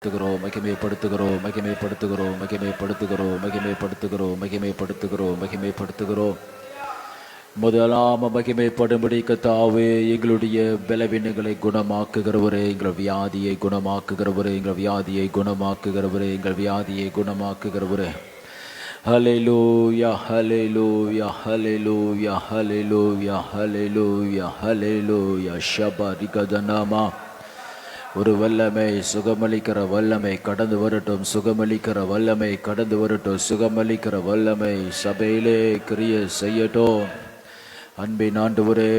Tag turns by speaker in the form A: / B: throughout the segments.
A: மகிமைப்படுத்துகிறோம் மகிமைப்படுத்துகிறோம் மகிமைப்படுத்துகிறோம் மகிமைப்படுத்துகிறோம் மகிமைப்படுத்துகிறோம் மகிமைப்படுத்துகிறோம் மகிமைப்படுத்துகிறோம். முதலாம் மகிமைப்படும்படி கர்த்தாவே, எங்களுடைய பலவீனங்களை குணமாக்குகிறவரே, எங்கள் வியாதியை குணமாக்குகிறவரே, எங்கள் வியாதியை குணமாக்குகிறவரே, எங்கள் வியாதியை குணமாக்குகிறவரே. ஹல்லேலூயா ஹல்லேலூயா ஹல்லேலூயா ஹல்லேலூயா ஹல்லேலூயா ஹல்லேலூயா. ஷபரிகதனமா. ஒரு வல்லமை, சுகமளிக்கிற வல்லமை கடந்து வரட்டும், சுகமளிக்கிற வல்லமை கடந்து வரட்டும், சுகமளிக்கிற வல்லமை சபையிலே கிரிய செய்யட்டும். அன்பின் ஆண்டவரே,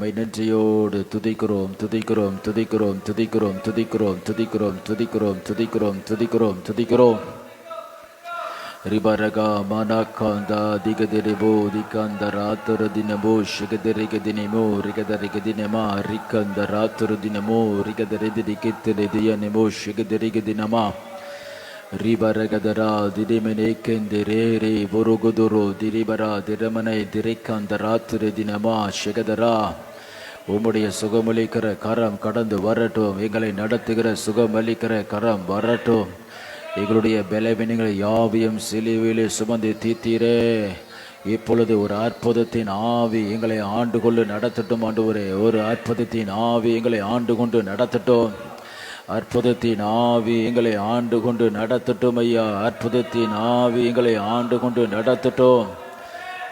A: மை நன்றியோடு துதிக்கிறோம் துதிக்கிறோம் துதிக்கிறோம் துதிக்கிறோம் துதிக்கிறோம் துதிக்கிறோம் துதிக்கிறோம் துதிக்கிறோம் துதிக்கிறோம் துதிக்கிறோம். ரிபரகா மனகாந்தா திகதிரிபோ திகந்த ராத்துரு தினமோ ஷிகதரிக தினமோ ரிகதரிக தினமா ரிகந்த ராத்துரு தினமோ ரிகதரிதி கித்திரிதியனமோ ஷிகதரிக தினமா ரிபரகதரா திரிமனே கெந்திரே ரே பொருகுதுரு திரிபரா திரமனை திரைக்கந்த ராத்துரு தினமா ஷிகதரா. உம்முடைய சுகமளிக்கிற கரம் கடந்து வரட்டும், எங்களை நடத்துகிற சுகமளிக்கிற கரம் வரட்டும். எங்களுடைய பலவீனங்களை யாவையும் சிலுவையிலே சுமந்து தீர்த்தீரே. இப்பொழுது ஒரு அற்புதத்தின் ஆவி எங்களை ஆண்டு கொண்டு நடத்தட்டும் ஆண்டவரே. ஒரு அற்புதத்தின் ஆவி எங்களை ஆண்டு கொண்டு நடத்தட்டும். அற்புதத்தின் ஆவி எங்களை ஆண்டு கொண்டு நடத்தட்டும் ஐயா. அற்புதத்தின் ஆவி எங்களை ஆண்டு கொண்டு நடத்தட்டும்.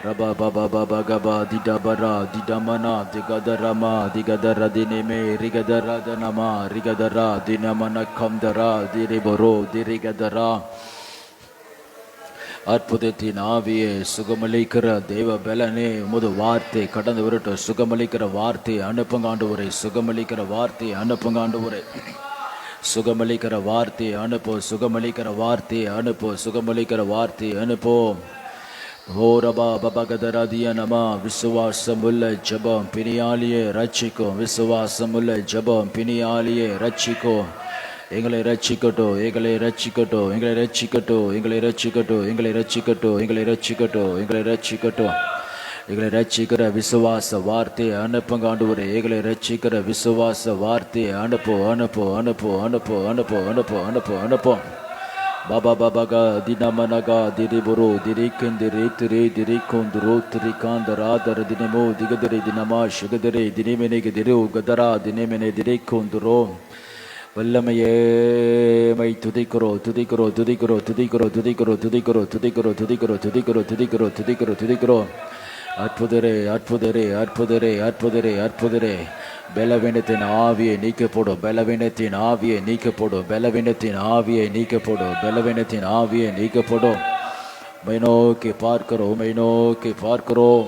A: ரபா பாபா பாபா கபா திடபரா திடமனா திகதரமா திகதர தினமே ரிகதரதனமா ரிகதரா தினமன கம்தரா திரிபரோ திரிகதரா. அற்புதத்தின் ஆவியே, சுகமளிக்கிற தெய்வ பலனே, உமது வார்த்தை கடந்து வரட்டும். சுகமளிக்கிற வார்த்தை அனுப்புங்காண்டு சுகமளிக்கிற வார்த்தை அனுப்புங்காண்டு சுகமளிக்கிற வார்த்தை அனுப்போ, சுகமளிக்கிற வார்த்தை அனுப்போ, சுகமளிக்கிற வார்த்தை அனுப்போம். ஓரபா பபகதரதிய நம. விசுவாசமுள்ள ஜபம் பிணியாலியே ரட்சிக்கும், விசுவாசமுள்ள ஜபம் பிணியாலியே ரட்சிக்கும். எங்களை ரட்சிக்கட்டும், எங்களை ரட்சிக்கட்டும், எங்களை ரட்சிக்கட்டும், எங்களை ரட்சிக்கட்டும், எங்களை ரட்சிக்கட்டும், எங்களை ரட்சிக்கட்டும், எங்களை ரட்சிக்கட்டும். எங்களை ரட்சிக்கிற விசுவாச வார்த்தையை அனுப்புங்க ஆண்டவரே. எங்களை ரட்சிக்கிற விசுவாச வார்த்தையை அனுப்போ அனுப்போ அனுப்போ அனுப்போ அனுப்போ அனுப்போ அனுப்போ அனுப்போ. பாபா பாபாகா தினமனகா திரிபுரு திரிக்கந்திரி திரி திரிக்கொந்துரு திரிகாந்தராதர தினமோ திகதிரி தினமா சுகதிரி தினிமெனிக்கு திரு கதரா தினமெனை திரைக்கொந்துரோ. வல்லமையே மை துதிக்கிறோ துதிக்கிறோ துதிக்கிறோ துதிக்கிறோ துதிக்கிறோ துதிக்கிறோ துதிக்கிறோ துதிக்கிறோ துதிக்கிறோ துதிக்கிறோ துதிக்கிறோ துதிக்கிறோ. அற்புதரே அற்புதரே அற்புதரே அற்புதரே அற்புதரே. பலவீனத்தின் ஆவியை நீக்கப்படும், பலவீனத்தின் ஆவியை நீக்கப்படும், பலவீனத்தின் ஆவியை நீக்கப்படும், பலவீனத்தின் ஆவியை நீக்கப்படும். மை நோக்கி பார்க்கிறோம், மை நோக்கி பார்க்கிறோம்.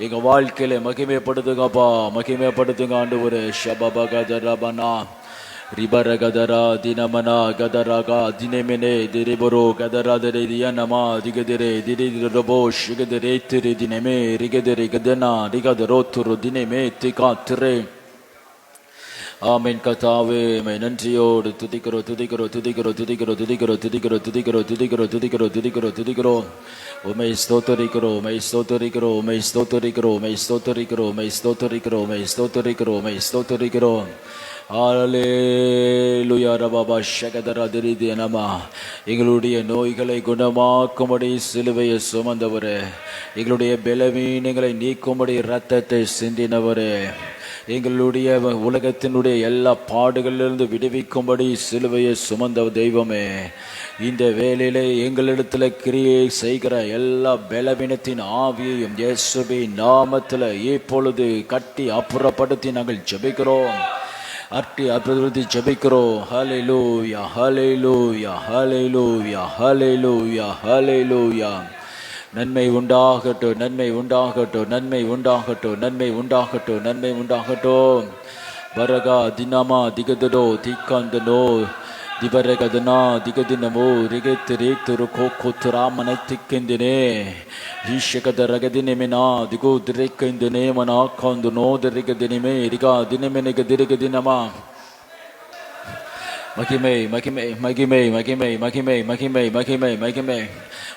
A: எங்க வாழ்க்கையில மகிமைப்படுத்துங்கப்பா, மகிமைப்படுத்துங்க ஆண்டவரே. ஷபபகதரபனா ரிபரகதரா தினமனா கதரகா தினமெனே திரிபரோ கதரா திரிய நமா திகதிரே திரிதிரபோ ஷிகதிரே திரி தினமே ரிகதிரி கதனா ரிகதரோ துரு தினமே திகா திரே. ஆமீன் கர்த்தாவே, மை நன்றியோடு துதிக்கிறோ துதிக்கிறோ துதிக்கிறோ துதிக்கிறோ துதிக்கிறோ துதிக்கிறோ துதிக்கிறோ துதிக்கிறோ துதிக்கிறோ துதிக்கிறோ துதிக்கிறோ. உமை ஸ்தோத்தரிக்கிறோ மை ஸ்தோத்தரிக்கிறோ மை ஸ்தோத்தரிக்கிறோ மை ஸ்தோத்தரிக்கிறோ மை ஸ்தோத்தரிக்கிறோ மை ஸ்தோத்தரிக்கிறோ மை ஸ்தோத்தரிக்கிறோ. ஹல்லேலூயா ரபாபா ஷகதரா திரிதி நம. எங்களுடைய நோய்களை குணமாக்கும்படி சிலுவையை சுமந்தவரே, எங்களுடைய பலவீனங்களை நீக்கும்படி இரத்தத்தை சிந்தினவரே, எங்களுடைய உலகத்தினுடைய எல்லா பாடுகளிலிருந்து விடுவிக்கும்படி சிலுவையை சுமந்த தெய்வமே, இந்த வேளையிலே எங்களிடத்துல கிரியை செய்கிற எல்லா பலவீனத்தின் ஆவியையும் இயேசுவின் நாமத்தில் இப்பொழுது கட்டி அப்புறப்படுத்தி நாங்கள் ஜெபிக்கிறோம், அட்டி அற்புதத்தை ஜெபிக்கிறோம். ஹல்லேலூயா ஹல்லேலூயா ஹல்லேலூயா ஹல்லேலூயா ஹல்லேலூயா. நன்மை உண்டாகட்டும், நன்மை உண்டாகட்டும், நன்மை உண்டாகட்டும், நன்மை உண்டாகட்டும், நன்மை உண்டாகட்டும். வரகா தினமா திகதோ திகந்தனோ திபரகதனா திகதினமோ ரிகத்திரே திரு கோத்துரா மனத்திக்கெந்தினே ஈஷகதரகதினமெனா திகோ திரைக்கெந்தினே மனா காந்துனோ திரிகதினமே ரிகா தினமெனக திரிகதினமா மகிமை மகிமை மகிமை மகிமை மகிமை மகிமை மகிமை மகிமை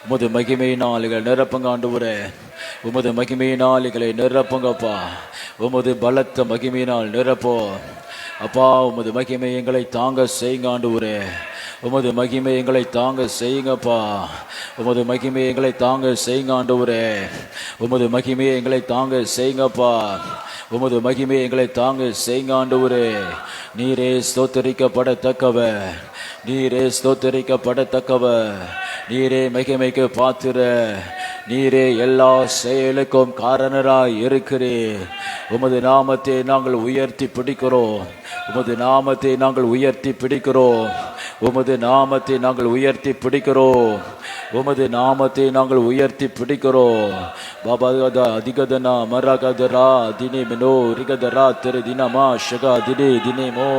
A: உமது மகிமையினாலிகள் நிரப்புங்க ஆண்டவரே. உமது மகிமையினாலிகளை நிரப்புங்கப்பா. உமது பலத்த மகிமையினால் நிரப்போ அப்பா. உமது மகிமை எங்களை தாங்க செய்யுங்க ஆண்டவரே. உமது மகிமை எங்களை தாங்க செய்யுங்கப்பா. உமது மகிமை எங்களை தாங்க செய்யுங்க ஆண்டவரே. உமது மகிமையை எங்களை தாங்க செய்யுங்கப்பா. உமது மகிமை எங்களை தாங்க செய்யுங்க ஆண்டவரே. நீரே ஸ்தோத்தரிக்கப்படத்தக்கவ, நீரே ஸ்தோத்தரிக்கப்படத்தக்கவ, நீரே மகிமைக்கு பாத்திர, நீரே எல்லா செயலுக்கும் காரணராய் இருக்கிறீர். உமது நாமத்தை நாங்கள் உயர்த்தி பிடிக்கிறோம். உமது நாமத்தை நாங்கள் உயர்த்தி பிடிக்கிறோம். உமது நாமத்தை நாங்கள் உயர்த்தி பிடிக்கிறோம். உமது நாமத்தை நாங்கள் உயர்த்தி பிடிக்கிறோம். பாபா அதிகதனா மரகதரா தினே மினோ ரிகதரா திரு தினமா ஷகா தினே தினேமோ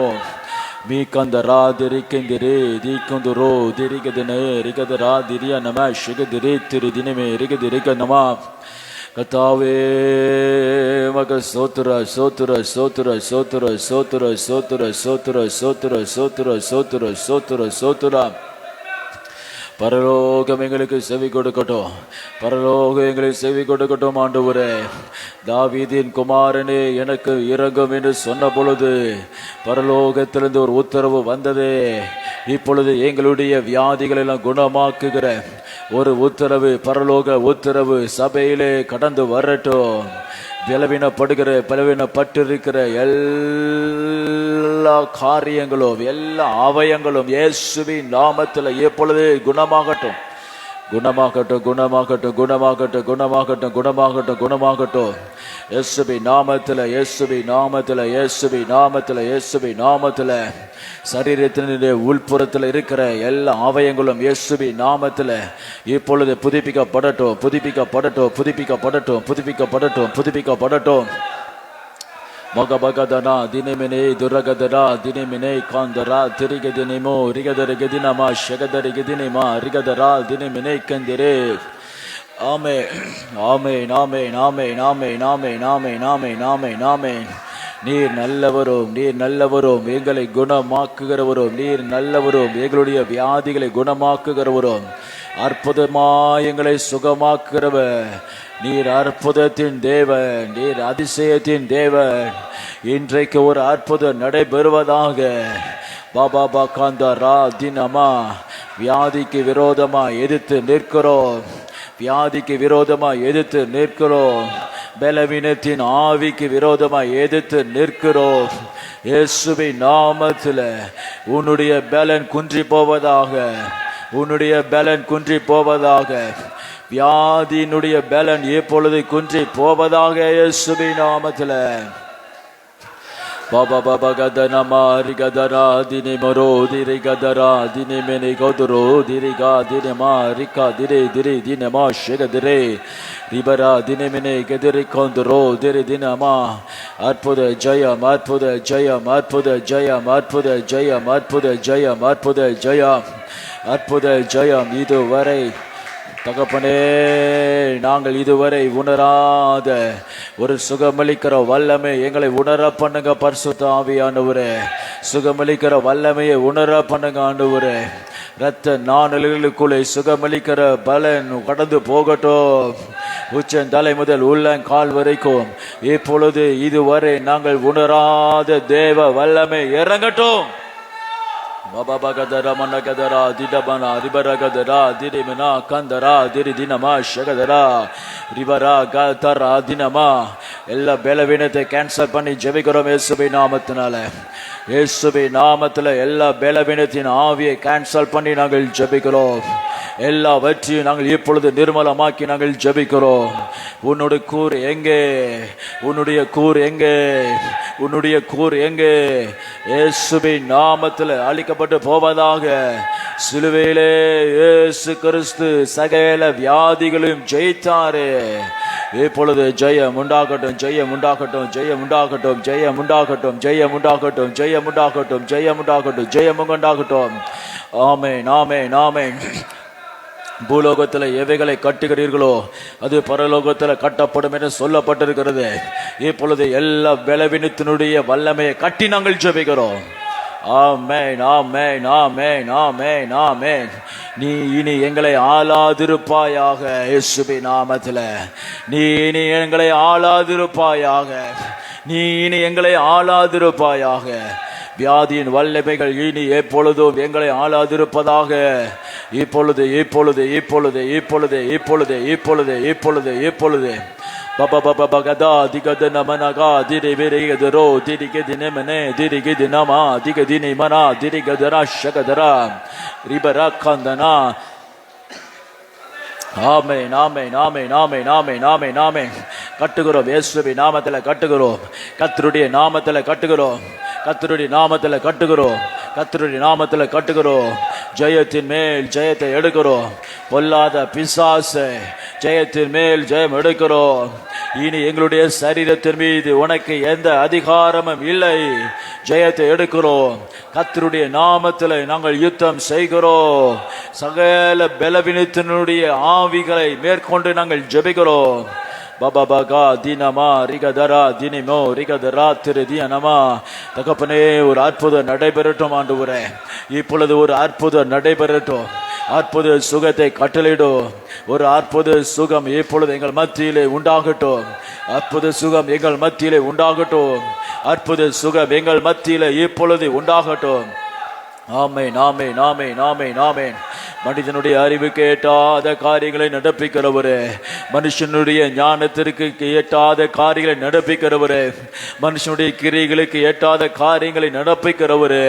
A: மீகந்தரா திரிக்கந்திரே தீக்கந்துரோ திரிகதனே ரிகதரா திரியா நம ஷகதிரே திரு தினமே ரிகதிரிக நம. கத்தாவே மக சோத்துர சோத்துர சோத்துர சோத்துர சோத்துர சோத்துர சோத்துர சோத்துர சோத்துர சோத்துர சோத்துர சோத்துர. பரலோகம் எங்களுக்கு செவி கொடுக்கட்டும். பரலோகம் எங்களுக்கு செவி கொடுக்கட்டும் ஆண்டவரே. தாவீதின் குமாரனே எனக்கு இரங்கும் என்று சொன்ன பொழுது பரலோகத்திலிருந்து ஒரு உத்தரவு வந்ததே. இப்பொழுது எங்களுடைய வியாதிகள் எல்லாம் குணமாக்குகிற ஒரு உத்தரவு, பரலோக உத்தரவு சபையிலே கடந்து வரட்டும். பலவீனப்பட்டிருக்கிற எல்லா காரியங்களும் எல்லா அவயங்களும் இயேசுவின் நாமத்தில் எப்பொழுது குணமாகட்டும், குணமாகட்டும், குணமாகட்டும், குணமாகட்டும், குணமாகட்டும், குணமாகட்டும், குணமாகட்டும். இயேசுவி நாமத்தில், இயேசுவி நாமத்தில், இயேசுவி நாமத்தில், இயேசுவி நாமத்தில். சரீரத்தினுடைய உள்புறத்தில் இருக்கிற எல்லா அவயங்களும் இயேசுவி நாமத்தில் இப்பொழுது புதுப்பிக்கப்படட்டும், புதுப்பிக்கப்படட்டும், புதுப்பிக்கப்படட்டும், புதுப்பிக்கப்படட்டும், புதுப்பிக்கப்படட்டும். மகபகதனா தினமினே துரகதரா தினமினே காந்தரா திரிகதினிமோ ரிகதரிகதினமா ஷகதரிகதினிமா ரிகதரா தினமினே கந்திரே. ஆமே ஆமே நாமே நாமே நாமே நாமே நாமே நாமே நாமே நாமே. நீர் நல்லவரும், நீர் நல்லவரும், எங்களை குணமாக்குகிறவரும், நீர் நல்லவரும், எங்களுடைய வியாதிகளை குணமாக்குகிறவரும், அற்புதமாய் எங்களை சுகமாக்குகிறவர். நீர் அற்புதத்தின் தேவன், நீர் அதிசயத்தின் தேவன். இன்றைக்கு ஒரு அற்புதம் நடைபெறுவதாக. பாபா பாகாந்தரா தினமா வியாதிக்கு விரோதமா எதிர்த்து நிற்கிறோம், வியாதிக்கு விரோதமா எதிர்த்து நிற்கிறோம், பலவீனத்தின் ஆவிக்கு விரோதமாய் எதிர்த்து நிற்கிறோம். இயேசுவின் நாமத்தில் உன்னுடைய பலன் குன்றி போவதாக, உன்னுடைய பலன் குன்றி போவதாக, வியாதியினுடைய பலன் எப்பொழுது குன்றி போவதாக இயேசுவின் நாமத்தில். பாபா பாபா கதனமா ரிகதரா தினி மரோ திரி கதரா தினி மெனி கௌதரோ திரிகா தினமா ரிகா திரே திரி தினமா ஷெகதிரே ரிபரா தினமினே கதிரி கௌந்தரோ திரி தினமா. அற்புத ஜெயம், அற்புத ஜெயம், அற்புத ஜெயம், அற்புத ஜெயம், அற்புத ஜெயம், அற்புத ஜெயம், அற்புத ஜெயம். இதுவரை தகப்பனே நாங்கள் இதுவரை உணராத ஒரு சுகமளிக்கிற வல்லமை எங்களை உணர பண்ணுங்க பரிசுத்த ஆவியானவரே. சுகமளிக்கிற வல்லமையை உணர பண்ணுங்க ஆண்டவரே. இரத்த நாணல்களுக்குள்ளே சுகமளிக்கிற பலன் கடந்து போகட்டும். உச்சந்தலை முதல் உள்ளங்கால் வரைக்கும் இப்பொழுது இதுவரை நாங்கள் உணராத தேவ வல்லமை இறங்கட்டும். பாபா பகதரா மன்னகதரா திடபனா ரிபரகதரா திரிமனா கந்தரா திரி தினமா ஷகதரா ரிபரா கதரா தினமா. எல்லா பலவீனத்தை கேன்சல் பண்ணி ஜெபிக்கிறோம் இயேசுவின் நாமத்தினால. இயேசுவின் நாமத்தில் எல்லா பலவீனத்தின் ஆவியை கேன்சல் பண்ணி நாங்கள் ஜெபிக்கிறோம். எல்லாவற்றையும் நாங்கள் இப்பொழுது நிர்மலமாக்கி நாங்கள் ஜெபிக்கிறோம். உன்னுடைய கூர் எங்கே, உன்னுடைய கூர் எங்கே, உன்னுடைய கூர் எங்கே? இயேசுவின் நாமத்தில் அழிக்கப்பட்டு போவதாக. சிலுவையிலே இயேசு கிறிஸ்து சகல வியாதிகளையும் ஜெயித்தாரே. இப்பொழுது ஜெயம் உண்டாகட்டும், ஜெயம் உண்டாகட்டும், ஜெயம் உண்டாகட்டும், ஜெயம் உண்டாகட்டும், ஜெயம் உண்டாகட்டும், ஜெயம் உண்டாகட்டும், ஜெயம் உண்டாகட்டும், ஜெயம் உண்டாகட்டும். ஆமென், ஆமென், ஆமென். பூலோகத்தில் எவைகளை கட்டுகிறீர்களோ அது பரலோகத்தில் கட்டப்படும் என்று சொல்லப்பட்டிருக்கிறது. இப்பொழுது எல்லா பலவீனத்தினுடைய வல்லமையை கட்டி நாங்கள் ஜெபிக்கிறோம். ஆமென் ஆமென் ஆமென் ஆமென் ஆமென். நீ இனி எங்களை ஆளாதிருப்பாயாக இயேசுவின் நாமத்தில. நீ இனி எங்களை ஆளாதிருப்பாயாக. நீ இனி எங்களை ஆளாதிருப்பாயாக. வியாதியின் வல்லமைகள் இனி எப்பொழுதும் எங்களை ஆளாதிருப்பதாக. இப்பொழுது இப்பொழுது இப்பொழுது இப்பொழுது இப்பொழுது இப்பொழுது இப்பொழுது இப்பொழுது Baba baba bagada digada namanaga diri biri gadro diri gidine mane diri gidinama digadini mana diri gadara shagadara ribara kandana. ஆமென் ஆமென் ஆமென் ஆமென் ஆமென் ஆமென் ஆமென். கட்டுகிறோம் இயேசுவின் நாமத்தில கட்டுகிறோம். கர்த்தருடைய நாமத்தில கட்டுகிறோம். கர்த்தருடைய நாமத்தில கட்டுகிறோம். கர்த்தருடைய நாமத்தில கட்டுகிறோம். ஜெயத்தின் மேல் ஜெயத்தை எடுக்கிறோம். பொல்லாத பிசாசை ஜெயத்தின் மேல் ஜெயம் எடுக்கிறோம். இனி எங்களுடைய சரீரத்தின் மீது உனக்கு எந்த அதிகாரமும் இல்லை. ஜெயத்தை எடுக்கிறோம். கர்த்தருடைய நாமத்தில் நாங்கள் யுத்தம் செய்கிறோம். சகல பலவீனத்தினுடைய ஆவிகளை மேற்கொண்டு நாங்கள் ஜெபிக்கிறோம். பாபா பாகா தீனமா ரிகதரா தினிமோ ரிகதரா திரு தியனமா. தகப்பனே, ஒரு அற்புதம் நடைபெறட்டும் ஆண்டவரே. இப்பொழுது ஒரு அற்புதம் நடைபெறட்டும். அற்புத சுகத்தை கட்டளையிடும். ஒரு அற்புத சுகம் இப்பொழுது எங்கள் மத்தியிலே உண்டாகட்டும். அற்புத சுகம் எங்கள் மத்தியிலே உண்டாகட்டும். அற்புத சுகம் எங்கள் மத்தியிலே இப்பொழுது உண்டாகட்டும். ஆமென் ஆமென் ஆமென் ஆமென் ஆமென். மனிதனுடைய அறிவுக்கு எட்டாத காரியங்களை நடப்பிக்கிறவரே, மனுஷனுடைய ஞானத்திற்கு எட்டாத காரியங்களை நடப்பிக்கிறவரே, மனுஷனுடைய கிரியைகளுக்கு எட்டாத காரியங்களை நடப்பிக்கிறவரே,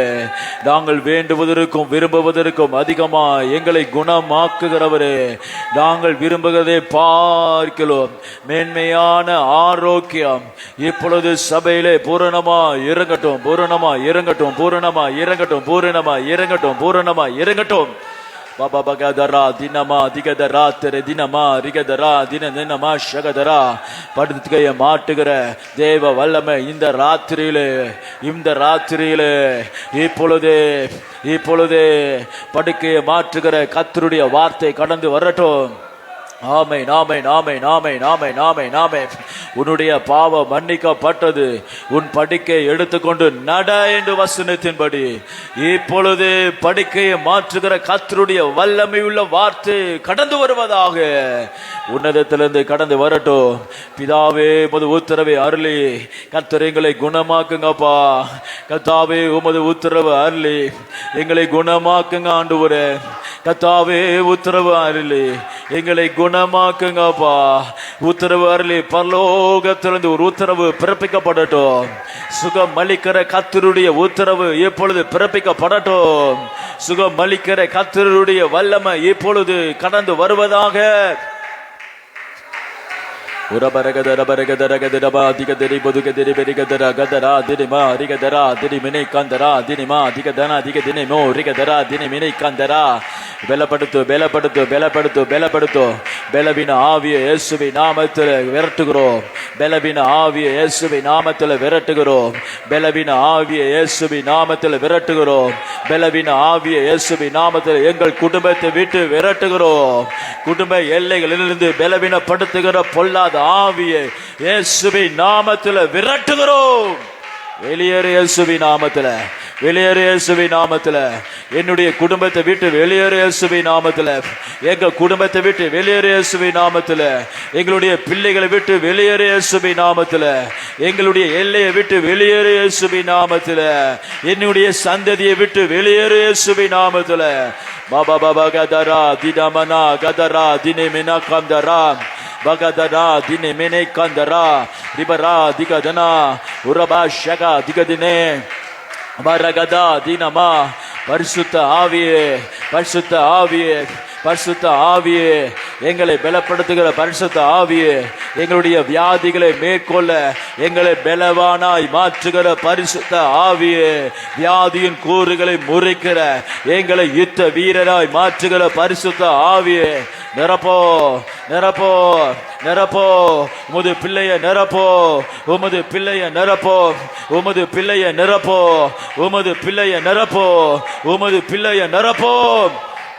A: நாங்கள் வேண்டுவதற்கும் விரும்புவதற்கும் அதிகமா எங்களை குணமாக்குகிறவரே, நாங்கள் விரும்புகிறதை பார்க்கிறோம் மேன்மையான ஆரோக்கியம் இப்பொழுது சபையிலே பூரணமா இறங்கட்டும். பூரணமா இறங்கட்டும். பூரணமா இறங்கட்டும். பூரணமா இறங்கட்டும். பூரணமா இறங்கட்டும். பாபா பகதரா தினமா திகதரா திரு தினமா ரிகதரா தின தினமா ஷகதரா. படுக்கையை மாட்டுகிற தேவ வல்லமை இந்த ராத்திரியிலே இப்பொழுது இப்பொழுது படுக்கையை மாற்றுகிற கர்த்தருடைய வார்த்தை கடந்து வரட்டும். ஆமென் ஆமென் ஆமென் ஆமென் ஆமென் ஆமென் ஆமென். உன்னுடைய பாவம் மன்னிக்கப்பட்டது. உன் படுக்கை எடுத்துக்கொண்டு நட என்று வசனத்தின்படி இப்பொழுது படுக்கையை மாற்றுகிற கர்த்தருடைய வல்லமை உள்ள வார்த்தை கடந்து வருவதாக. உன்னதத்திலிருந்து கடந்து வரட்டும். பிதாவே, உமது உத்தரவை அருளி கர்த்தர் எங்களை குணமாக்குங்கப்பா. கர்த்தாவே, உமது உத்தரவு அருளி எங்களை குணமாக்குங்க ஆண்டவரே. கர்த்தாவே, உத்தரவு அருளி எங்களை குணமாக்குங்கப்பா. உத்தரவு அருளி பரலோகத்திலிருந்து ஒரு உத்தரவு பிறப்பிக்கப்படட்டும். சுகம் அளிக்கிற கர்த்தருடைய உத்தரவு இப்பொழுது பிறப்பிக்கப்படட்டும். சுகம் அளிக்கிற கர்த்தருடைய வல்லமை இப்பொழுது கடந்து வருவதாக. பலவீன ஆவியை இயேசுவின் நாமத்தில் விரட்டுகிறோம். பலவீன ஆவியை இயேசுவின் நாமத்தில் விரட்டுகிறோம். பலவீன ஆவியை இயேசுவின் நாமத்தில் விரட்டுகிறோம். பலவீன ஆவியை இயேசுவின் நாமத்தில் எங்கள் குடும்பத்தை விட்டு விரட்டுகிறோம். குடும்ப எல்லைகளிலிருந்து பலவீனப்படுத்துகிற பொல்லாத ஆவியை இயேசுவின் நாமத்தில் விரட்டுகிறோம். வெளியேறு இயேசுவின் நாமத்தில். வெளியேறு இயேசுவின் நாமத்தில். என்னுடைய குடும்பத்தை விட்டு வெளியேறு இயேசுவின் நாமத்தில். எங்க குடும்பத்தை விட்டு வெளியேறு இயேசுவின் நாமத்தில். எங்களுடைய பிள்ளைகளை விட்டு வெளியேறு இயேசுவின் நாமத்தில். எங்களுடைய எல்லையை விட்டு வெளியேறு இயேசுவின் நாமத்தில். என்னுடைய சந்ததியை விட்டு வெளியேறு இயேசுவின் நாமத்தில். பாபா பாபா கதரா தினமனா கதரா தினமினா கந்தரா பகதரா தினே மேனே கந்தரா ரிபரா திகதனா உரபா ஷகா திகதினே பரகதா தினமா. பரிசுத்த ஆவியே, பரிசுத்த ஆவியே, பரிசுத்த ஆவியே, எங்களை பலப்படுத்துகிற பரிசுத்த ஆவியே, எங்களுடைய வியாதிகளை மேற்கொள்ள எங்களை பலவானாய் மாற்றுகிற பரிசுத்த ஆவியே, வியாதியின் கூறுகளை முறிக்கிற எங்களை யுத்த வீரராய் மாற்றுகிற பரிசுத்த ஆவியே, நிரப்போ நிரப்போ நிரப்போ. உமது பிள்ளைய நிரப்போ. உமது பிள்ளைய நிரப்போ. உமது பிள்ளைய நிரப்போ. உமது பிள்ளைய நிரப்போ. உமது பிள்ளைய நிரப்போ.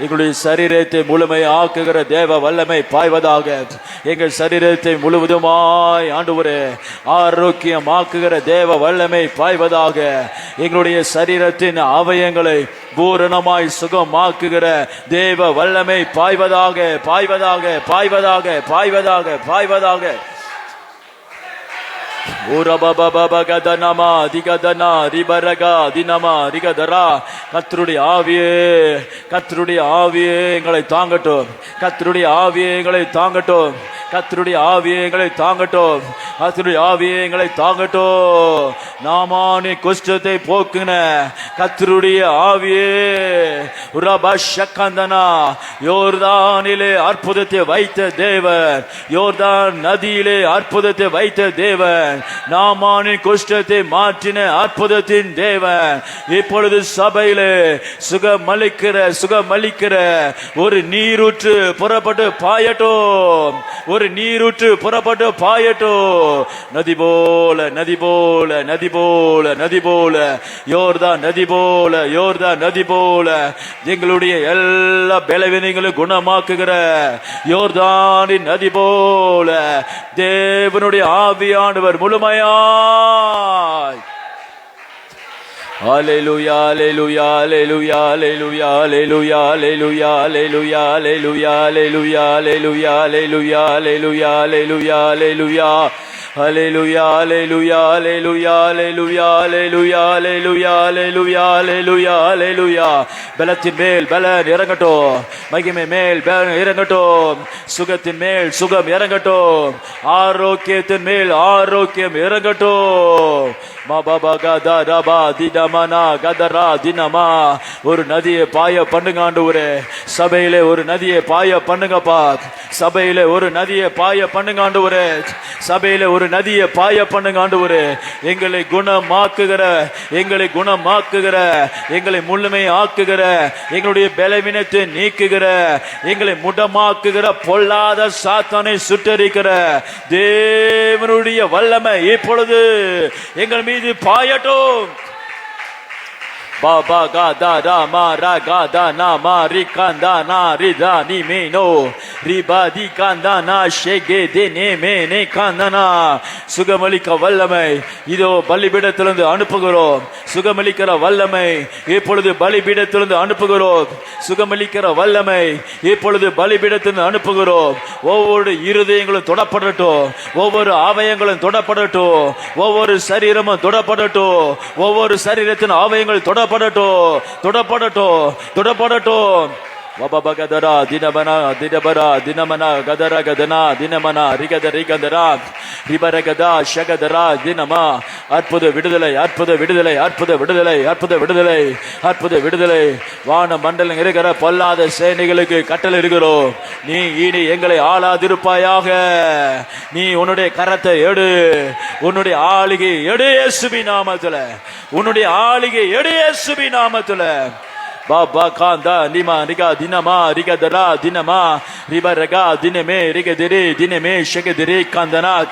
A: எங்களுடைய சரீரத்தை முழுமை ஆக்குகிற தேவ வல்லமை பாய்வதாக. எங்கள் சரீரத்தை முழுவதுமாய் ஆண்டவரே ஆரோக்கியமாக்குகிற தேவ வல்லமை பாய்வதாக. எங்களுடைய சரீரத்தின் அவயங்களை பூரணமாய் சுகமாக்குகிற தேவ வல்லமை பாய்வதாக, பாய்வதாக, பாய்வதாக, பாய்வதாக, பாய்வதாக. கர்த்தருடைய ஆவியே, கர்த்தருடைய ஆவியே எங்களை தாங்கட்டும். கர்த்தருடைய ஆவியே எங்களை தாங்கட்டும். கர்த்தருடைய ஆவியே எங்களை தாங்கட்டும். கர்த்தருடைய ஆவியே எங்களை தாங்கட்டும். நாமானி குஷ்டத்தை போக்குன கர்த்தருடைய ஆவியே, உரபஷக்கந்தனா யோர்தானிலே அற்புதத்தை வைத்த தேவன், யோர்தான் நதியிலே அற்புதத்தை வைத்த தேவன், நாமானின் குஷ்டத்தை மாற்றின அற்புதத்தின் தேவன், இப்பொழுது சபையிலே சுகமளிக்கிற ஒரு நீரூற்று புறப்பட்டு பாயட்டும். ஒரு நீரூற்று புறப்பட்டு பாயட்டும். நதி போல, நதி போல, நதி போல, நதி போல, யோர்தான் நதி போல, யோர்தான் நதி போல எங்களுடைய எல்லா பலவீனங்களும் குணமாக்குகிற யோர்தானின் நதி போல தேவனுடைய ஆவியானவர் முழுமையாய். Hallelujah, hallelujah, hallelujah, hallelujah, hallelujah, hallelujah, hallelujah, hallelujah, hallelujah, hallelujah, hallelujah, hallelujah, hallelujah, hallelujah. Hallelujah, hallelujah, hallelujah, hallelujah, hallelujah, hallelujah, hallelujah, hallelujah, hallelujah. பலத்தின் மேல் பலன் இறங்கட்டும். மகிமை மேல் பலன் இறங்கட்டும். சுகத்தின் மேல் சுகம் இறங்கட்டும். ஆரோக்கியத்தின் மேல் ஆரோக்கியம் இறங்கட்டும். ஒரு நதியை பாய பண்ணுங்க ஆண்டவரே. சபையிலே ஒரு நதியை பாய பண்ணுங்கப்பா. சபையிலே ஒரு நதியை பாய பண்ணுங்க ஆண்டவரே. சபையிலே ஒரு நதியை பாய பண்ணுங்க ஆண்டவரே. எங்களை குணமாக்குகிற, எங்களை குணமாக்குகிற, எங்களை முழுமை ஆக்குகிற, எங்களுடைய பலவீனத்தை நீக்குகிற, எங்களை முடமாக்குகிற பொல்லாத சாத்தானை சுட்டரிக்கிற தேவனுடைய வல்லமை இப்பொழுது எங்கள் மீது பாயட்டும். Baba gada rama ragada nama rikanda na rida ni meno riba di kanda na shege de ne mene kandana. சுகமளிக்க வல்லமை இதோ பலிபீடத்திலிருந்து அனுப்புகிறோம். சுகமளிக்கிற வல்லமை இப்பொழுது பலிபீடத்திலிருந்து அனுப்புகிறோம். சுகமளிக்கிற வல்லமை இப்பொழுது பலிபீடத்திலிருந்து அனுப்புகிறோம். ஒவ்வொரு இருதயங்களும் தொடப்படட்டும். ஒவ்வொரு அவயங்களும் தொடப்படட்டும். ஒவ்வொரு சரீரமும் தொடப்படட்டும். ஒவ்வொரு சரீரத்தின் அவயங்கள் தொடப்படட்டும். வபபகதரா தினமனா தினபரா தினமனா கதர கதனா தினமனா ரிகத ரிகதரா ரிபரகதா ஷகதரா தினமா. அற்புத விடுதலை, அற்புத விடுதலை, அற்புத விடுதலை, அற்புத விடுதலை, அற்புத விடுதலை. வான மண்டலம் இருக்கிற பொல்லாத சேனைகளுக்கு கட்டளை இருக்கிறோம். நீ இனி எங்களை ஆளாதிருப்பாயாக. நீ உன்னுடைய கரத்தை எடு. உன்னுடைய ஆளிகை எடு இயேசுவின் நாமத்துல. உன்னுடைய ஆளிகை எடு இயேசுவின் நாமத்துல. Baba kanda nima riga dinama riga dara dinama riba raga dineme riga diri dineme shake diri kandanat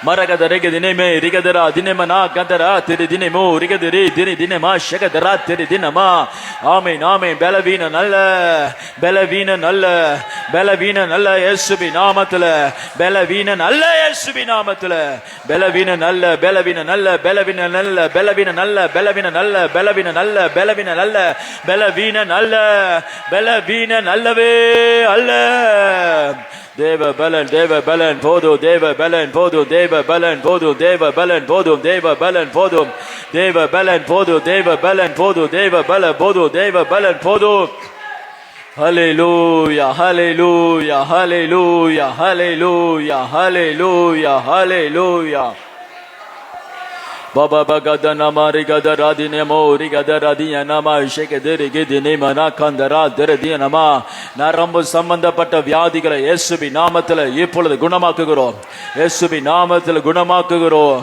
A: Maragada rega dineme riga dara dinemana kandara tiri dinemo riga diri diri dinema shake dara tiri dinama. Amen, amen. Belavina nalla, belavina nalla, belavina nalla Yesubi namatula, belavina nalla Yesubi namatula, belavina nalla, belavina nalla, belavina nalla, belavina nalla, belavina nalla, belavina nalla, belavina nalla, belavina nalla, belavina nalla ve alla. Deva balan podu, deva balan podu, deva balan podu, deva balan podu, deva balan podu, deva balan podu, deva balan podu, deva balan podu, deva balan podu. Hallelujah, hallelujah, hallelujah, hallelujah, hallelujah, hallelujah. Baba bagada nama rigada radine mo rigada radiya nama shekadere gedine mana kandara deradiya nama. நரம்பு சம்பந்தப்பட்ட வியாதிகளை இயேசுவின் நாமத்தில் இப்பொழுது குணமாக்குகிறோம். இயேசுவின் நாமத்தில் குணமாக்குகிறோம்.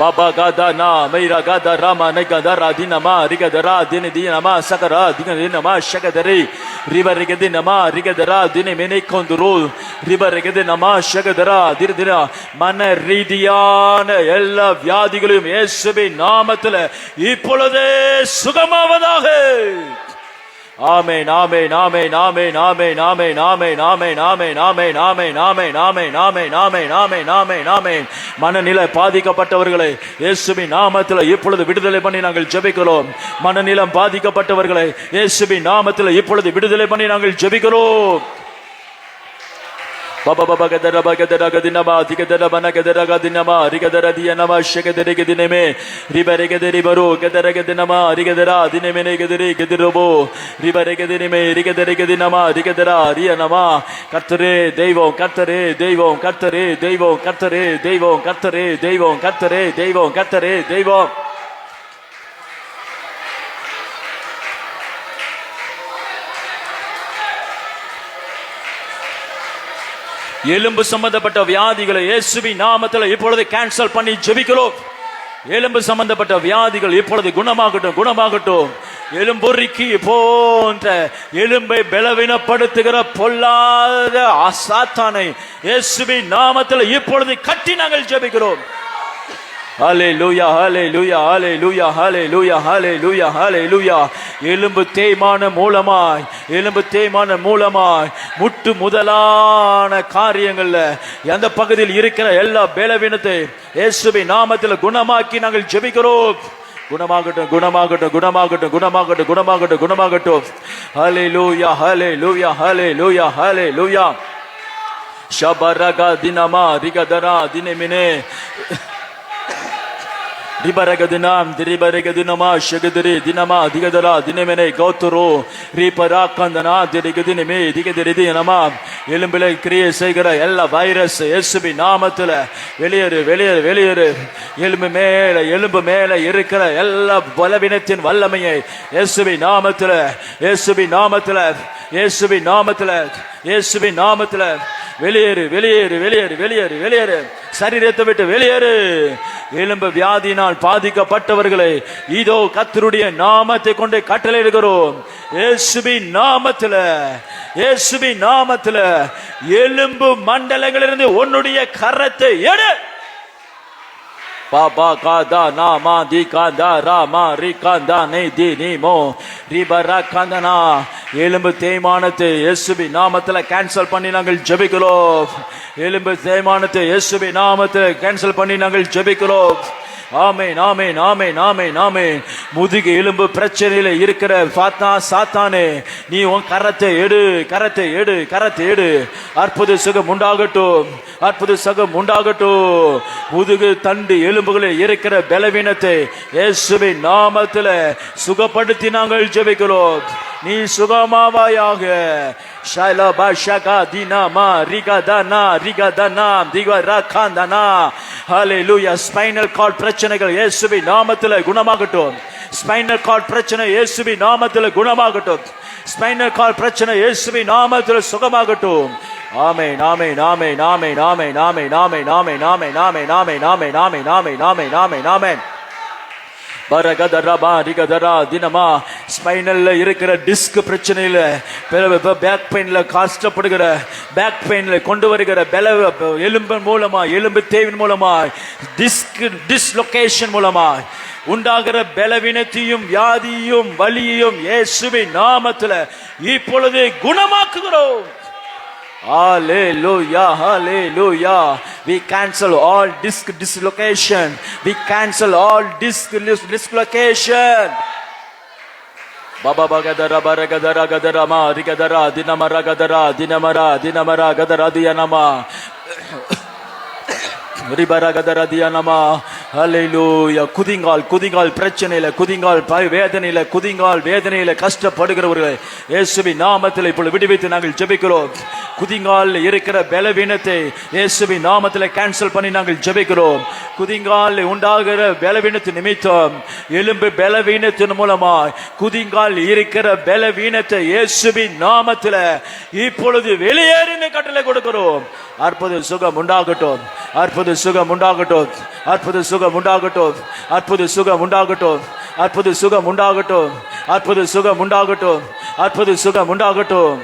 A: Baba gada na meira gada rama negada radinama rigadara dinama sakara dinama shagadari riba rigadinama rigadara dine mene konduru riba rigadinama shagadara dirdira mana ரீதியான எல்லா வியாதிகளையும் இயேசுவின் நாமத்தில் இப்பொழுதே சுகமாவதாக. ஆமென் ஆமென் ஆமென் ஆமென் ஆமென் ஆமென் ஆமென் ஆமென் ஆமென் ஆமென் ஆமென் ஆமென் ஆமென் ஆமென் ஆமென் ஆமென் ஆமென் ஆமென். மனநிலை பாதிக்கப்பட்டவர்களை இயேசுவின் நாமத்தில் இப்பொழுது விடுதலை பண்ணி நாங்கள் ஜெபிக்கிறோம். மனநிலம் பாதிக்கப்பட்டவர்களை இயேசுவின் நாமத்தில் இப்பொழுது விடுதலை பண்ணி நாங்கள் ஜெபிக்கிறோம். Baba baba gadara gadara gadinama digadara bana gadara gadinama rigadara diyanama shagadare gadineme ribare gadari baro gadara gadinama rigadara dinemene gadari gadirobo ribare gadineme rigadare gadinama rigadara riyanama கர்த்தரே தெய்வம் கர்த்தரே தெய்வம் கர்த்தரே தெய்வம் கர்த்தரே தெய்வம் கர்த்தரே தெய்வம் கர்த்தரே தெய்வம் கர்த்தரே தெய்வம். எலும்பு சம்பந்தப்பட்ட வியாதிகளை இயேசுவின் நாமத்தில் இப்பொழுது கேன்சல் பண்ணி ஜெபிக்கிறோம். எலும்பு சம்பந்தப்பட்ட வியாதிகள் இப்பொழுது குணமாகட்டும் குணமாகட்டும். எலும்புரிக்கி போன்ற எலும்பை பலவீனப்படுத்துகிற பொல்லாத சாத்தானை இயேசுவின் நாமத்தில் இப்பொழுது கட்டி நாங்கள் ஜெபிக்கிறோம். ஹல்லேலூயா ஹல்லேலூயா ஹல்லேலூயா ஹல்லேலூயா ஹல்லேலூயா ஹல்லேலூயா. எலும்பு தேய்மான மூலமாய் எலும்பு தேய்மான மூலமாய் முட்டு முதலான காரியங்கள்ல அந்த பகுதியில் இருக்கிற எல்லா பலவீனத்தை இயேசுவின் நாமத்தில் குணமாக்கி நாங்கள் ஜெபிக்கிறோம். குணமாகட்டும் குணமாகட்டும் குணமாகட்டும் குணமாகட்டும் குணமாகட்டும் குணமாகட்டும். ஹல்லேலூயா ஹல்லேலூயா ஹல்லேலூயா ஹல்லேலூயா. ஷபரகா தினமா ரிகதரா தினமினே Ribaragadinam, Diribaragadinama, Shagadari, Dinama, Digadara, Dinemene, Gotoro, Riparakandana, Dirigadinime, Digadidinama, Elimbele, Kriya Segara, Ella virus, Yesubi, Namatula, Velir, Yelumela, Yerikara, Ella Valabinetin, Valame, Yesubi, Namatula, Yesubi, Namatula, Yesubi, Namatula, Yesubi, Namatula. வெளியேறு சரீரத்தை விட்டு வெளியேறு. எலும்பு வியாதியினால் பாதிக்கப்பட்டவர்களை இதோ கர்த்தருடைய நாமத்தை கொண்டு கட்டளையிடுகிறோம். இயேசுவின் நாமத்தில் எலும்பு மண்டலங்களிலிருந்து உன்னுடைய கரத்தை எடு. Baba kada nama di kada rama rikanda ne di nimo ribarakandana. எலும்பு தேய்மானத்தை இயேசுவின் நாமத்தில் கேன்சல் பண்ணி நாங்கள் ஜெபிக்கிறோம். எலும்பு தேய்மானத்தை இயேசுவின் நாமத்தில் கேன்சல் பண்ணி நாங்கள் ஜெபிக்கிறோம். ஆமென் ஆமென் ஆமென் ஆமென் ஆமென். முதுகு எலும்பு பிரச்சனையில இருக்கிற சாத்தானே, நீ உன் கரத்தை எடு. அற்புத சுகம் உண்டாகட்டும், அற்புத சுகம் உண்டாகட்டும். முதுகு தண்டு எலும்புகளில் இருக்கிற பலவீனத்தை இயேசுவின் நாமத்தில் சுகப்படுத்தி நாங்கள் ஜெபிக்கிறோம். நீ சுகமாவாயாக. ஷைலபா ஷகா தினாமா ரிகதனா திகரகந்தனா. ஹல்லேலூயா. ஸ்பைனல் கார்ட் பிரச்சனைகள் இயேசுவின் நாமத்தில் குணமாகட்டும். ஸ்பைனல் கார்ட் பிரச்சனை இயேசுவின் நாமத்தில் குணமாகட்டும். ஸ்பைனல் கார்ட் பிரச்சனை இயேசுவின் நாமத்தில் சுகமாகட்டும். ஆமென் ஆமென் ஆமென் ஆமென் ஆமென் ஆமென் ஆமென் ஆமென் ஆமென் ஆமென் ஆமென் ஆமென் ஆமென் ஆமென் ஆமென் ஆமென் ஆமென். பரகதரபா ரிகதரா தினமா. ஸ்பைனல்ல இருக்கிற டிஸ்க் பிரச்சனையில, பேக் பெயின்ல கஷ்டப்படுகிற, பேக் பெயின்ல கொண்டு வருகிற எலும்பு மூலமா, எலும்பு தேவின் மூலமா, டிஸ்லொகேஷன் மூலமா உண்டாகிற பலவீனத்தையும் வியாதியும் வலியையும் இயேசுவின் நாமத்தில் இப்பொழுது குணமாக்குகிறோம். Hallelujah, hallelujah. We cancel all disc dislocation. We cancel all disc dislocation. Baba bagadara baragadara gadara ma rigadara dinamara gadara dinamara gadara diyanama. ரிபரகதர தியானமா. ஹல்லேலூயா. குதிங்கால் பிரச்சனையில, குதிங்கால் வேதனையில கஷ்டப்படுகிறவர்களை இயேசுவின் நாமத்தில் இப்பொழுது விடுவித்து நாங்கள் ஜெபிக்கிறோம். குதிங்கால் இருக்கிற பலவீனத்தை இயேசுவின் நாமத்தில் கேன்சல் பண்ணி நாங்கள் ஜெபிக்கிறோம். குதிங்கால் உண்டாகிற பலவீனத்தின் நிமித்தம் எலும்பு பலவீனத்தின் மூலமாய் குதிங்கால் இருக்கிற பலவீனத்தை இயேசுவின் நாமத்தில் இப்பொழுது வெளியேறின கட்டளை கொடுக்கிறோம். அற்புத சுகம் உண்டாகட்டும், அற்புத சுகம் உண்டாகட்டும், அற்புத சுகம் உண்டாகட்டும், அற்புத சுகம் உண்டாகட்டும், அற்புத சுகம் உண்டாகட்டும், அற்புத சுகம் உண்டாகட்டும், அற்புத சுகம் உண்டாகட்டும்.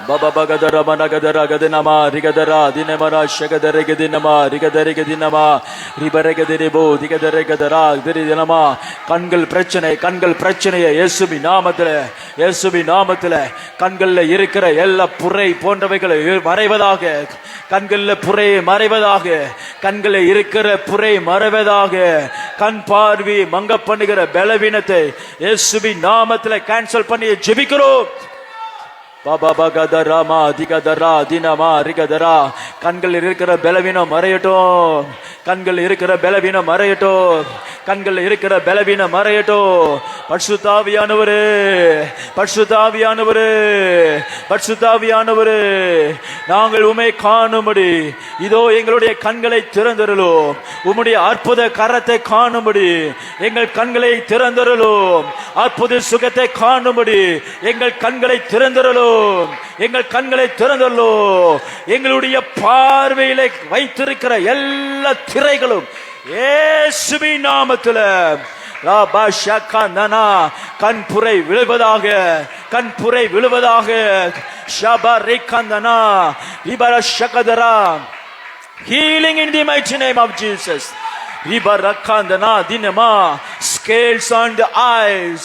A: Baba bagadara managadara gadinama rigadara dinemara shagadare gadinama rigadare gadinama ribare gadiribo digadare gadara dirinama கண்கள் பிரச்சனை, கண்கள் பிரச்சனையை இயேசுவின் நாமத்திலே, இயேசுவின் நாமத்திலே கண்கள்ல இருக்கிற எல்லா புரை போன்றவைகளை மறைவதாக, கண்கள்ல புரை மறைவதாக, கண்களில் இருக்கிற புரை மறைவதாக, கண் பார்வை மங்க பண்ணுகிற பலவீனத்தை இயேசுவின் நாமத்திலே கேன்சல் பண்ணி ஜெபிக்கிறோம். பாபா பகதராமா திகதரா தினமா ரிகதரா கண்கள் இருக்கிற பலவீனம் மறையட்டும், கண்கள் இருக்கிற பலவீனம் மறையட்டும், கண்கள் இருக்கிற பலவீனம் மறையட்டும். பரிசுத்தாவியானவரே, பரிசுத்தாவியானவரே, பரிசுத்தாவியானவரே, நாங்கள் உம்மை காணும்படி இதோ எங்களுடைய கண்களை திறந்தருளும். உம்முடைய அற்புத கரத்தை காணும்படி எங்கள் கண்களை திறந்தருளும். அற்புத சுகத்தை காணும்படி எங்கள் கண்களை திறந்தருளும், எங்கள் கண்களை திறந்தல்லோ. எங்களுடைய பார்வையில வைத்திருக்கிற எல்லா திரைகளும் இயேசுவின் நாமத்தில் கண்புரை விழுவதாக, கண்புரை விழுவதாக. Healing in the mighty name of Jesus. Scales on the eyes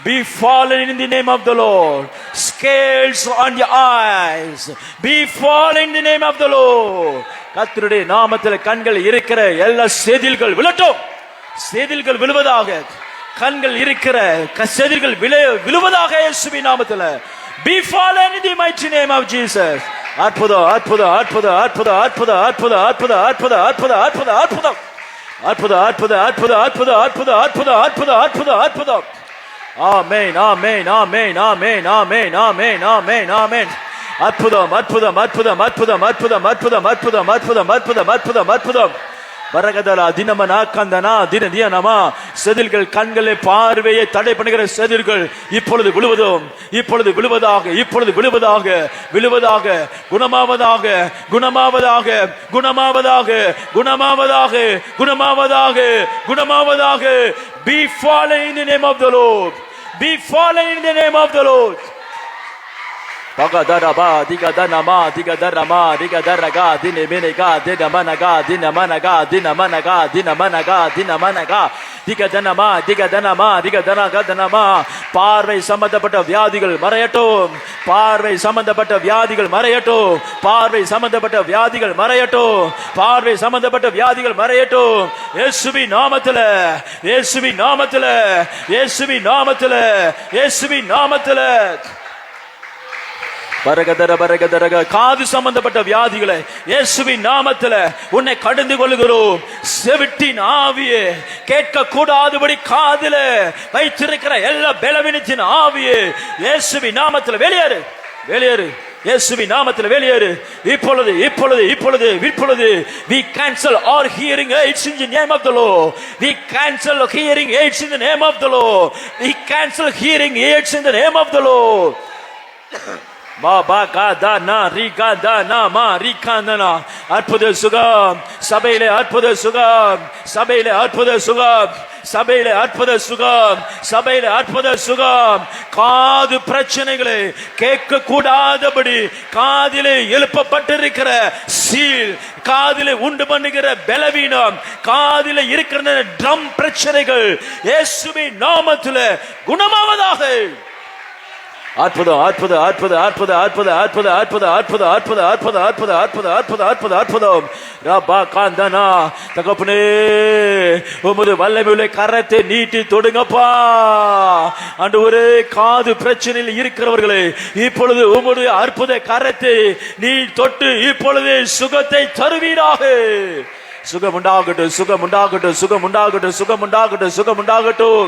A: be fallen in the name of the Lord. Scales on the eyes be fallen in the name of the Lord. கர்த்தருடைய நாமத்தில் கண்கள் இருக்கிற எல்லா செதில்கள் விழட்டும், செதில்கள் விழுவதாக. கண்கள் இருக்கிற செதில்கள் விழுவதாக இயேசுவின் நாமத்தில். Be fallen in the mighty name of Jesus. அற்புதம், அற்புதம், அற்புதம், அற்புதம், அற்புதம், அற்புதம், அற்புதம், அற்புதம், அற்புதம், அற்புதம், அற்புதம், அற்புதம், அற்புதம், அற்புதம், அற்புதம், அற்புதம், அற்புதம், அற்புதம், அற்புதம், அற்புதம். ஆமென், ஆமென், ஆமென், ஆமென், ஆமென், ஆமென், ஆமென், ஆமென். அற்புதம், அற்புதம், அற்புதம், அற்புதம், அற்புதம், அற்புதம், அற்புதம், அற்புதம், அற்புதம், அற்புதம், அற்புதம். வரகதலா தினமனா கந்தனா தின தினமா செதில்கள், கண்களை பார்வையை தடை பண்ணுகிற செதில்கள் இப்பொழுது விழுவதும், இப்பொழுது விழுவதாக, இப்பொழுது விழுவதாக, விழுவதாக, குணமாவதாக, குணமாவதாக, குணமாவதாக, குணமாவதாக, குணமாவதாக, குணமாவதாக. Be fallen in the name of the Lord. Be fallen in the name of the Lord. Pagadaraba digadanama digadarama digadaraga dinemenega dinamanaga dinamanaga dinamanaga dinamanaga dinamanaga digadanama digadanama digadanaga danama. பார்வை சம்பந்தப்பட்ட வியாதிகள் மறையட்டும், பார்வை சம்பந்தப்பட்ட வியாதிகள் மறையட்டும், பார்வை சம்பந்தப்பட்ட வியாதிகள் மறையட்டும், பார்வை சம்பந்தப்பட்ட வியாதிகள் மறையட்டும். இயேசுவின் நாமத்தில், இயேசுவின் நாமத்தில், இயேசுவின் நாமத்தில், இயேசுவின் நாமத்தில். காது சம்பந்தப்பட்ட வியாதிகளை இயேசுவின் நாமத்தில் உன்னை கடந்து கொள்கிறோம். செவிட்டின் ஆவியே, கேட்க கூடாதபடி காதில வைத்திருக்கிற எல்லா பலவீனத்தின் ஆவியே இயேசுவின் நாமத்தில் வெளியேறு, வெளியேறு, இயேசுவின் நாமத்தில் வெளியேறு. இப்பொழுது இப்பொழுது இப்பொழுது இப்பொழுது we cancel all hearing aids in the name of the Lord. We cancel hearing aids in the name of the Lord. We cancel hearing aids in the name of the Lord. Baba காதானா ரிகாதானா மா ரிகாந்தனா. அற்புத சுகம் சபையிலே, அற்புத சுகம் சபையிலே, அற்புத சுகம் சபையிலே, அற்புத சுகம் சபையிலே, அற்புத சுகம். காது பிரச்சனைகளை கேட்க கூடாதபடி காதிலே எழுப்பப்பட்டிருக்கிற சீல், காதிலே உண்டு பண்ணுகிற பலவீனம், காதிலே இருக்கிற ட்ரம் பிரச்சனைகள் இயேசுவின் நாமத்திலே குணமாவதாக. அற்புதம், அற்புதம், அற்புதம், அற்புதம், அற்புதம், அற்புதம், அற்புதம், அற்புதம், அற்புதம், அற்புதம், அற்புதம், அற்புதம், அற்புதம், அற்புதம், அற்புதம். ரபா காந்தனா தகப்பனே, உமது வல்லமையுள்ள கரத்தை நீட்டி தொடுங்கப்பா. ஆண்டவரே, காது பிரச்சனையில் இருக்கிறவர்களே இப்பொழுது உம்முடைய அற்புத கரத்தை நீ தொட்டு இப்பொழுது சுகத்தை தருவீராக. சுகம் உண்டாகட்டும், சுகம் உண்டாகட்டும், சுகம் உண்டாகட்டும், சுகம் உண்டாகட்டும், சுகம் உண்டாகட்டும்.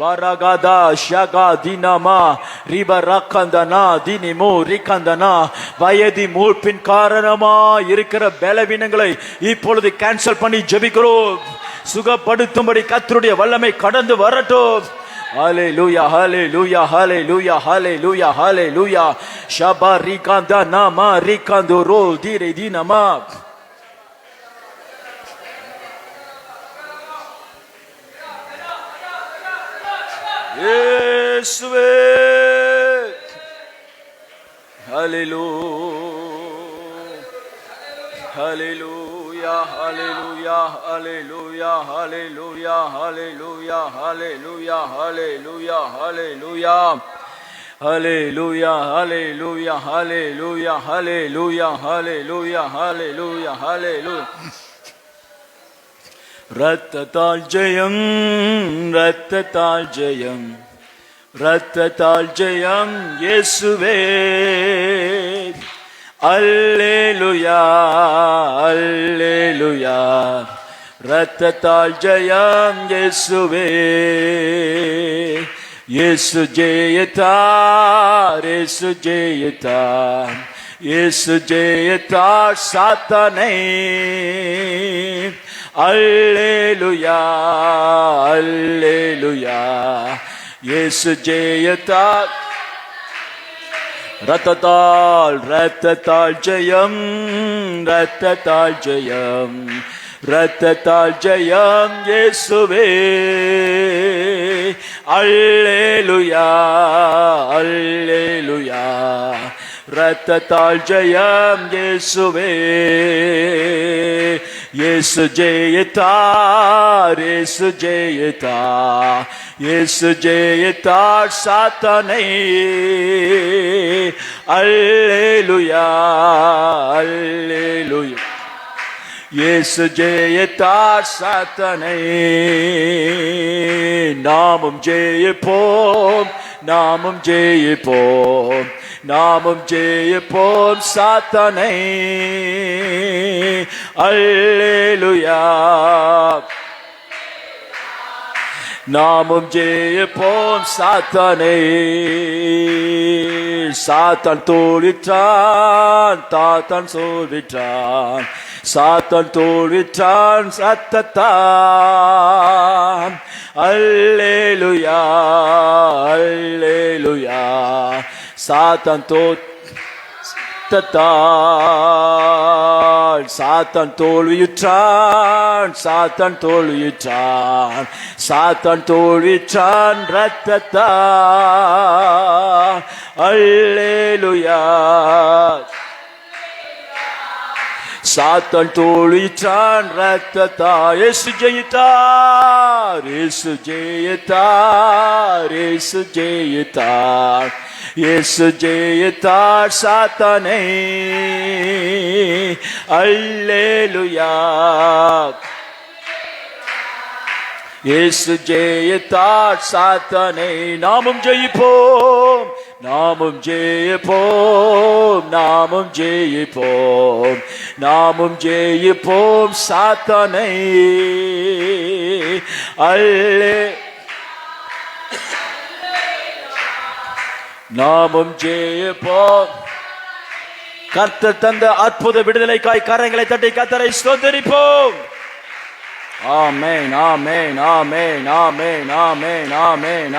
A: Baragada shaga dinama riba rakandana dinimo rikandana வயதி மூப்பின் காரணமா இருக்கிற பலவீனங்களை இப்பொழுது கேன்சல் பண்ணி ஜெபிக்கிறோம். சுகப்படுத்தும்படி கர்த்தருடைய வல்லமை கடந்து வரட்டும். Hallelujah, hallelujah, hallelujah, hallelujah, hallelujah. Shaba rikandana ma rikandoro dire dinama. இயேசுவே ஹalleluya hallelujah hallelujah hallelujah hallelujah hallelujah hallelujah hallelujah hallelujah hallelujah hallelujah hallelujah hallelujah hallelujah hallelujah hallelujah ரத்தத்தால் ஜெயம் ரத்தத்தால் ஜெயம் ரத்தத்தால் ஜெயம் இயேசுவே அல்லேலூயா அல்லேலூயா ரத்தத்தால் ஜெயம் இயேசுவே இயேசு ஜெயத்தார் இயேசு ஜெயத்தார் இயேசு ஜெயத்தார் சாத்தானை அல்லேலூயா அல்லேலூயா இயேசு ஜெயத்தால் ரத்தத்தால் ரத்தத்தால் ஜெயம் ரத்தத்தால் ஜெயம் ரத்தத்தால் ஜெயம் இயேசுவே அல்லேலூயா அல்லேலூயா ரத்தத்தால் ஜெயம் இயேசுவே இயேசு ஜெயத்தார் இயேசு ஜெயத்தார் இயேசு ஜெயத்தார் சாத்தானை அல்லேலூயா அல்லேலூயா இயேசு ஜெயத்தார் சாத்தானை நாமும் ஜெயிப்போம் நாமும் ஜெயிப்போம் நாமும் ஜெயிப்போம் சாத்தானை அல்லேலூயா நாமும் ஜெயிப்போம் சாத்தானை சாத்தான் தோல்விட்டான் தாத்தான் சோல்விட்டான் சாத்தான் தோல்விட்டான் சத்தத்தான் அல்லேலூயா அல்லேலூயா சாத்தான் தோத்தத்தால் சாத்தான் தோல்வியுற்றான் சாத்தான் தோல்வியுற்றான் சாத்தான் தோல்வியுற்றான் ரத்தத்தால் அல்லேலூயா சாத்தான் தோல்வியுற்றான் ரத்தத்தால் இயேசு ஜெயித்தார் இயேசு ஜெயித்தார் இயேசு ஜெயித்தார் இயேசு ஜெயித்தார் சாத்தானை அல்லேலூயா இயேசு ஜெயித்தார் சாத்தானை நாமும் ஜெயிப்போம் நாமும் ஜெயிப்போம் நாமும் ஜெயிப்போம் நாமும் ஜெயிப்போம் சாத்தானை அல்லே நாமும் ஜெயிப்போம் கர்த்தர் தந்த அற்புத விடுதலைக்காய் கரங்களை தட்டி கர்த்தரை ஸ்தோத்திரிப்போம். ஆமென் ஆமென் ஆமென் ஆமென் ஆமென் ஆமென் ஆமென்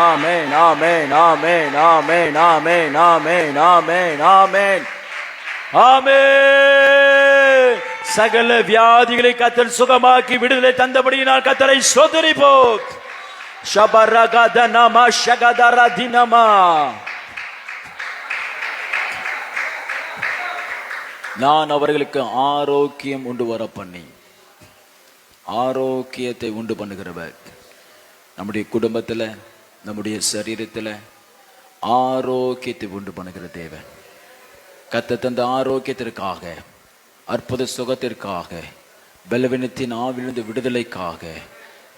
A: ஆமென் ஆமென் ஆமென் ஆமென் ஆமென் ஆமென் ஆமென் ஆமென் ஆமென். சகல வியாதிகளை கர்த்தர் சுகமாக்கி விடுதலை தந்தபடியினால் கர்த்தரை ஸ்தோத்திரிப்போம். ஷபரகதனமா ஷகதரதினமா. நான் அவர்களுக்கு ஆரோக்கியம் உண்டு வர பண்ணி ஆரோக்கியத்தை உண்டு பண்ணுகிறவர். நம்முடைய குடும்பத்தில் நம்முடைய சரீரத்தில் ஆரோக்கியத்தை உண்டு பண்ணுகிற தேவன். கர்த்தர் தந்த ஆரோக்கியத்திற்காக அற்புத சுகத்திற்காக பலவீனத்தின் ஆவிலிருந்து விடுதலைக்காக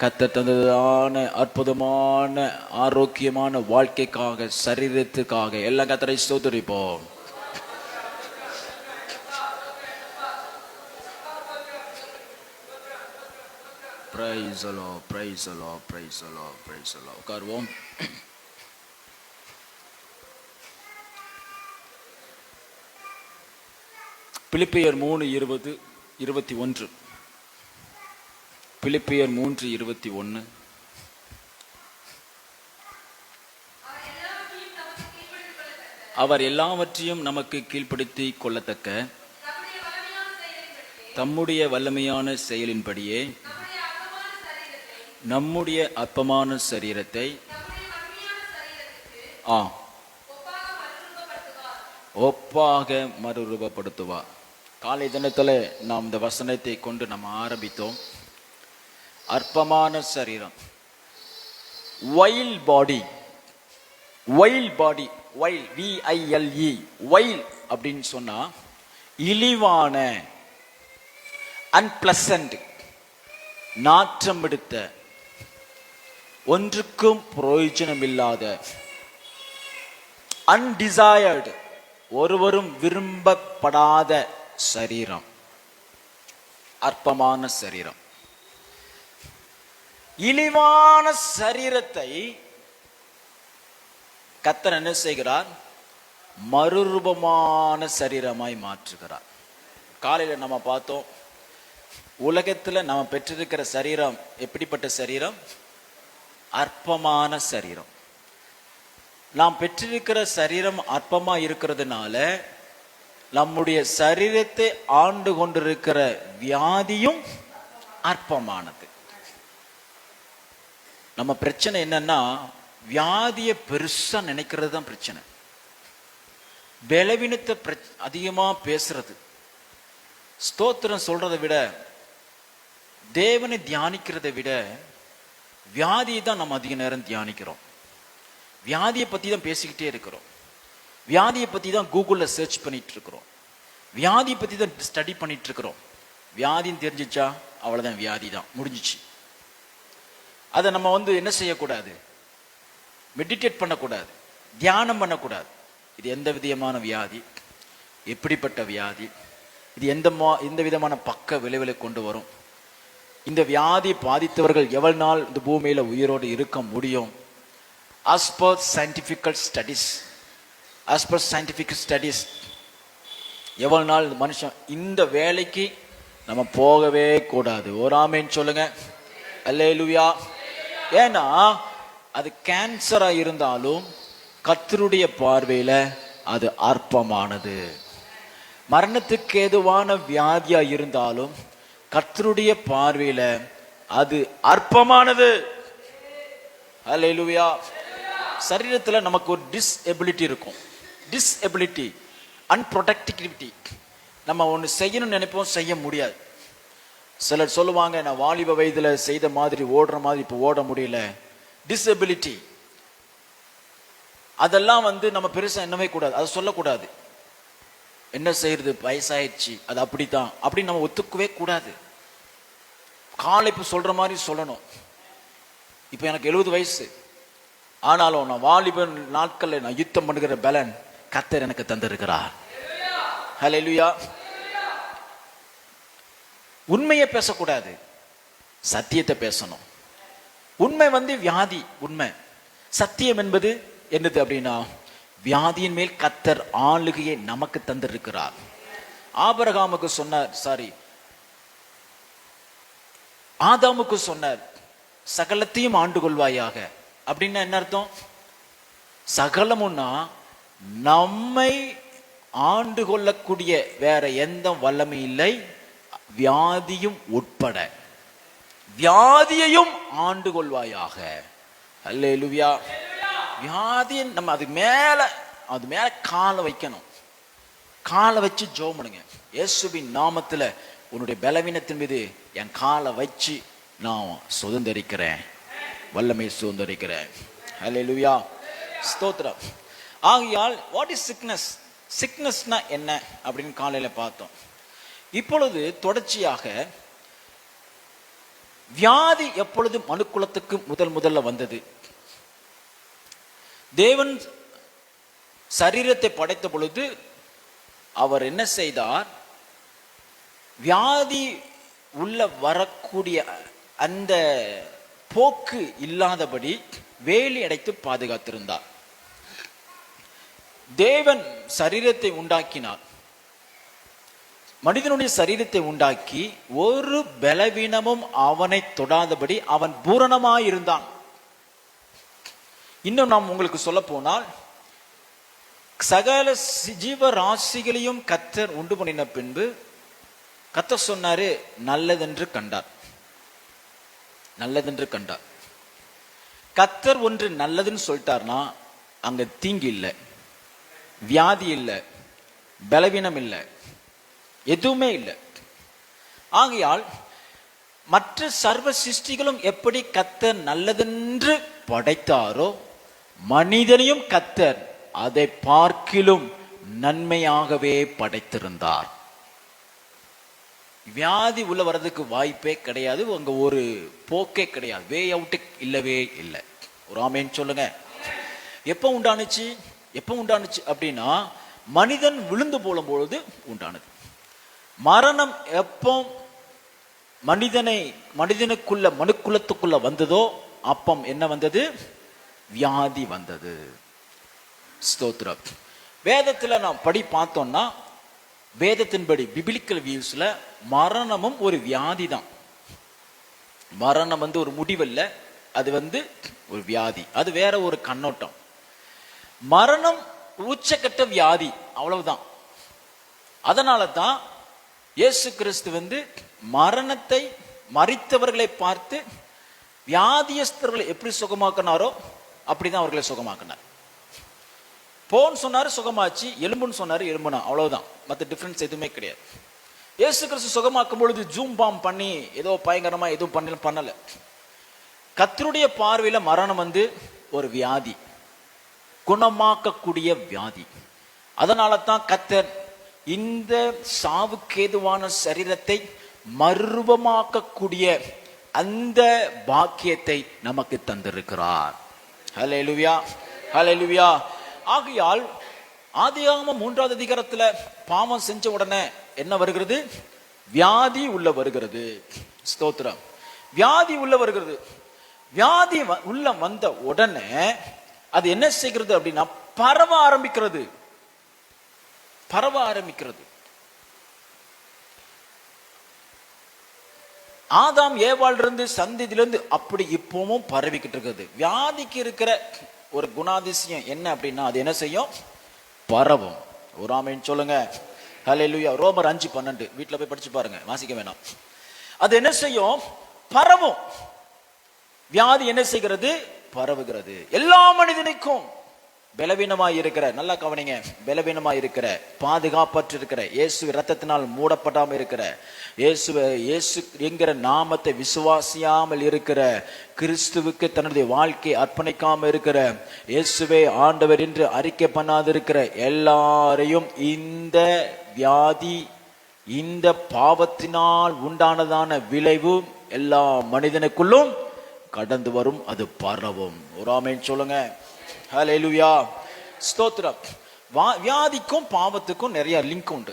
A: கர்த்தர் தந்ததான அற்புதமான ஆரோக்கியமான வாழ்க்கைக்காக சரீரத்துக்காக எல்லாம் கர்த்தரை ஸ்தோத்திரிப்போம். Praise the Lord, praise the Lord, praise the Lord, praise the Lord. உட்காருவோம். பிலிப்பியர் 3:20-21. பிலிப்பியர் 3:21. அவர் எல்லாவற்றையும் நமக்கு கீழ்ப்படுத்தி கொள்ளத்தக்க தம்முடைய வல்லமையான செயலின்படியே நம்முடைய அற்பமான சரீரத்தை ஒப்பாக மறுரூபப்படுத்துவார். காலை தினத்தில் நாம் இந்த வசனத்தை கொண்டு நம்ம ஆரம்பித்தோம். அற்பமான சரீரம், வைல்ட் பாடி, வைல்ட் பாடி, வைல்ட் VILE, வைல்ட் அப்படின்னு சொன்னா இழிவான, அன்பிளசன்ட், நாற்றம் எடுத்த, ஒன்றுக்கும் பிரயோஜனம் இல்லாத, அன்டிசையர்டு, ஒருவரும் விரும்பப்படாத சரீரம், அற்பமான சரீரம். இழிவான சரீரத்தை கர்த்தர் என்ன செய்கிறார்? மறுரூபமான சரீரமாய் மாற்றுகிறார். காலையில் நம்ம பார்த்தோம், உலகத்தில் நம்ம பெற்றிருக்கிற சரீரம் எப்படிப்பட்ட சரீரம்? அற்பமான சரீரம். நாம் பெற்றிருக்கிற சரீரம் அற்பமா இருக்கிறதுனால நம்முடைய சரீரத்தை ஆண்டு கொண்டிருக்கிற வியாதியும் அற்பமானது. நம்ம பிரச்சனை என்னன்னா, வியாதியை பெருசா நினைக்கிறது தான் பிரச்சனை. பலவீனத்தை அதிகமா பேசுறது. ஸ்தோத்திரம் சொல்றதை விட, தேவனை தியானிக்கிறதை விட வியாதியை தான் நம்ம அதிக நேரம் தியானிக்கிறோம். வியாதியை பத்தி தான் பேசிக்கிட்டே இருக்கிறோம். வியாதியை பத்தி தான் கூகுளில் சர்ச் பண்ணிட்டு இருக்கிறோம். வியாதியை பத்தி தான் ஸ்டடி பண்ணிட்டு இருக்கிறோம். வியாதின்னு தெரிஞ்சிச்சா அவ்வளவுதான், வியாதி தான், முடிஞ்சிச்சு. அதை நம்ம என்ன செய்யக்கூடாது? மெடிடேட் பண்ணக்கூடாது, தியானம் பண்ணக்கூடாது. இது எந்த விதமான வியாதி, எப்படிப்பட்ட வியாதி, இது எந்த விதமான பக்க விளைவுகளை கொண்டு வரும், இந்த வியாதி பாதித்தவர்கள் எவ்வளவு நாள் இந்த பூமியில உயிரோடு இருக்க முடியும்? as per scientific studies எவ்வளவு நாள் மனுஷன் இந்த வேலைக்கு நம்ம போகவே கூடாது. ஒரு ஆமேன் சொல்லுங்க, அல்லேலூயா. ஏன்னா அது கேன்சரா இருந்தாலும் கர்த்தருடைய பார்வையில அது அற்பமானது. மரணத்துக்கு ஏதுவான வியாதியா இருந்தாலும் கர்த்தருடைய பார்வையில அது அற்பமானது. அல்லேலூயா. சரீரத்துல நமக்கு ஒரு டிஸ்எபிலிட்டி இருக்கும். டிஸ்எபிலிட்டி, அன்ப்ரொடக்டிவிட்டி. நம்ம ஒன்று செய்யணும்னு நினைப்போம், செய்ய முடியாது. சிலர் சொல்லுவாங்க, நான் வாலிப வயதுல செய்த மாதிரி ஓடுற மாதிரி இப்போ ஓட முடியல. டிஸ்எபிலிட்டி அதெல்லாம் நம்ம பெருசா எண்ணவே கூடாது, அதை சொல்லக்கூடாது. என்ன செய்யறது, வயசாயிடுச்சு, அது அப்படித்தான் அப்படின்னு நம்ம ஒத்துக்கவே கூடாது. காலை இப்போ சொல்ற மாதிரி சொல்லணும். இப்போ எனக்கு 70 வயசு ஆனாலும் நான் வாலிப நாட்கள்ல நான் யுத்தம் பண்ணுகிற பலன் கர்த்தர் எனக்கு தந்திருக்கிறார். ஹல்லேலூயா. உண்மையை பேசக்கூடாது, சத்தியத்தை பேசணும். உண்மை வியாதி உண்மை. சத்தியம் என்பது என்னது அப்படின்னா, வியாதியின் மேல் கர்த்தர் ஆளுகையை நமக்கு தந்திருக்கிறார். ஆபிரகாமுக்கு சொன்னார், ஆதாமுக்கு சொன்னார், சகலத்தையும் ஆண்டு கொள்வாயாக. அப்படின்னா என்ன அர்த்தம்? சகலமுன்னா நம்மை ஆண்டு கொள்ளக்கூடிய வேற எந்த வல்லமை இல்லை, வியாதியும் உட்பட. வியாதியையும் ஆண்டு கொள்வாயாக. அல்லேலூயா. வியாதியை நம்ம அது மேல காலை வைக்கணும். காலை வச்சு ஜெபம் பண்ணுங்க. இயேசுவின் நாமத்துல உன்னுடைய பலவீனத்தின் மீது என் காலை வச்சு நான் சுதந்திரிக்கிறேன், வல்லமை சுதந்திரிக்கிறேன். ஹல்லேலூயா. ஸ்தோத்திரம். ஆகையால் வாட் இஸ் சிக்னஸ்? சிக்னஸ்னா என்ன அப்படின்னு காலையில பார்த்தோம். இப்பொழுது தொடர்ச்சியாக வியாதி எப்பொழுது மனுக்குலத்துக்கு முதல்ல வந்தது? தேவன் சரீரத்தை படைத்த பொழுது அவர் என்ன செய்தார்? வியாதி உள்ள வரக்கூடிய அந்த போக்கு இல்லாதபடி வேலி அடைத்து பாதுகாத்திருந்தார். தேவன் சரீரத்தை உண்டாக்கினார். மனிதனுடைய சரீரத்தை உண்டாக்கி ஒரு பலவீனமும் அவனை தொடாதபடி அவன் பூரணமாயிருந்தான். இன்னும் நாம் உங்களுக்கு சொல்ல போனால், சகல ஜீவ ராசிகளையும் கர்த்தர் உண்டு பண்ணின பின்பு கர்த்தர் சொன்னாரு, நல்லதென்று கண்டார். நல்லதென்று கண்டார். கர்த்தர் ஒன்று நல்லதுன்னு சொல்லிட்டார்னா அங்க தீங்கு இல்லை, வியாதி இல்லை, பலவீனம் இல்லை, எதுவுமே இல்லை. ஆகையால் மற்ற சர்வ சிருஷ்டிகளும் எப்படி கர்த்தர் நல்லதென்று படைத்தாரோ, மனிதனையும் கர்த்தர் அதை பார்க்கிலும் நன்மையாகவே படைத்திருந்தார். வியாதி உள்ள வர்றதுக்கு வாய்ப்பே கிடையாது, அங்க ஒரு போக்கே கிடையாது, வே அவுட்டு இல்லவே இல்லை. ஒரு ஆமேன் சொல்லுங்க. எப்போ உண்டானுச்சு? எப்போ உண்டானுச்சு அப்படின்னா, மனிதன் விழுந்து போலும் பொழுது உண்டானது. மரணம் எப்போ மனிதனுக்குள்ள மனுக்குலத்துக்குள்ள வந்ததோ அப்பம் என்ன வந்தது? வியாதி வந்தது. ஸ்தோத்திரம். வேதத்துல நாம் பார்த்தோம்னா, வேதத்தின்படி பிபிலிக்கல் வியூஸ்ல மரணமும் ஒரு வியாதி தான். மரணம் ஒரு முடிவல்ல, அது ஒரு வியாதி, அது வேற ஒரு கண்ணோட்டம். மரணம் உச்சக்கட்ட வியாதி, அவ்வளவுதான். அதனால தான் இயேசு கிறிஸ்து மரணத்தை, மரித்தவர்களை பார்த்து வியாதியஸ்தர்களை எப்படி சுகமாக்கினாரோ அப்படிதான் அவர்களை சுகமாக்கினார். போன்னு சொன்னாரு, சுகமாச்சு. எலும்புன்னு சொன்னாரு, எலும்புனா. அவ்வளவுதான், மற்ற டிஃபரன்ஸ் எதுவுமே கிடையாது. இயேசு கிறிஸ்து சுகமாக்கும் பொழுது ஜூம் பாம் பண்ணி ஏதோ பயங்கரமா எதுவும் பண்ணல. கர்த்தருடைய பார்வையில மரணம் ஒரு வியாதி, குணமாக்கக்கூடிய வியாதி. அதனால தான் கர்த்தர் இந்த சாவுக்கேதுவான சரீரத்தை மறுரூபமாக்கக்கூடிய அந்த பாக்கியத்தை நமக்கு தந்திருக்கிறார். ஹல்லேலூயா, ஹல்லேலூயா. ஆகையால் ஆதியாகமம் 3வது அதிகாரத்துல பாவம் செஞ்ச உடனே என்ன வருகிறது? வியாதி உள்ள வருகிறது. ஸ்தோத்திரம். வியாதி உள்ள வருகிறது. வியாதி உள்ள வந்த உடனே அது என்ன செய்கிறது அப்படின்னா, பரவ ஆரம்பிக்கிறது. பரவ ஆரம்பிக்கிறது. ஆதாம் ஏவாள் இருந்து சந்ததியிலிருந்து அப்படி இப்பவும் பரவிக்கிட்டு இருக்குது. வியாதிக்கு இருக்கிற ஒரு குணாதிசயம் என்ன அப்படின்னா, அது என்ன செய்யும்? பரவும். ஒரு ஆமென் சொல்லுங்க. ஹல்லேலூயா. ரோமர் 5:12 வீட்டுல போய் படிச்சு பாருங்க, வாசிக்க வேணாம். அது என்ன செய்யும்? பரவும். வியாதி என்ன செய்கிறது? பரவுகிறது. எல்லா மனிதனுக்கும் பலவீனமாய் இருக்கிற, நல்லா கவனிங்க, பலவீனமாய் இருக்கிற, பாதுகாப்பற்று இருக்கிற, இயேசு இரத்தத்தினால் மூடப்படாமல் இருக்கிற, இயேசு என்கிற நாமத்தை விசுவாசியாமல் இருக்கிற, கிறிஸ்துவுக்கு தன்னுடைய வாழ்க்கை அர்ப்பணிக்காமல் இருக்கிற, இயேசுவே ஆண்டவர் என்று அறிக்கை பண்ணாதிருக்கிற எல்லாரையும் இந்த வியாதி, இந்த பாவத்தினால் உண்டானதான விளைவு எல்லா மனிதனுக்குள்ளும் கடந்து வரும். அது பரவும். ஒரு ஆமென் சொல்லுங்க. ஹல்லேலூயா. ஸ்தோத்திரம். வியாதிக்கும் பாவத்துக்கும் நிறைய லிங்க் உண்டு.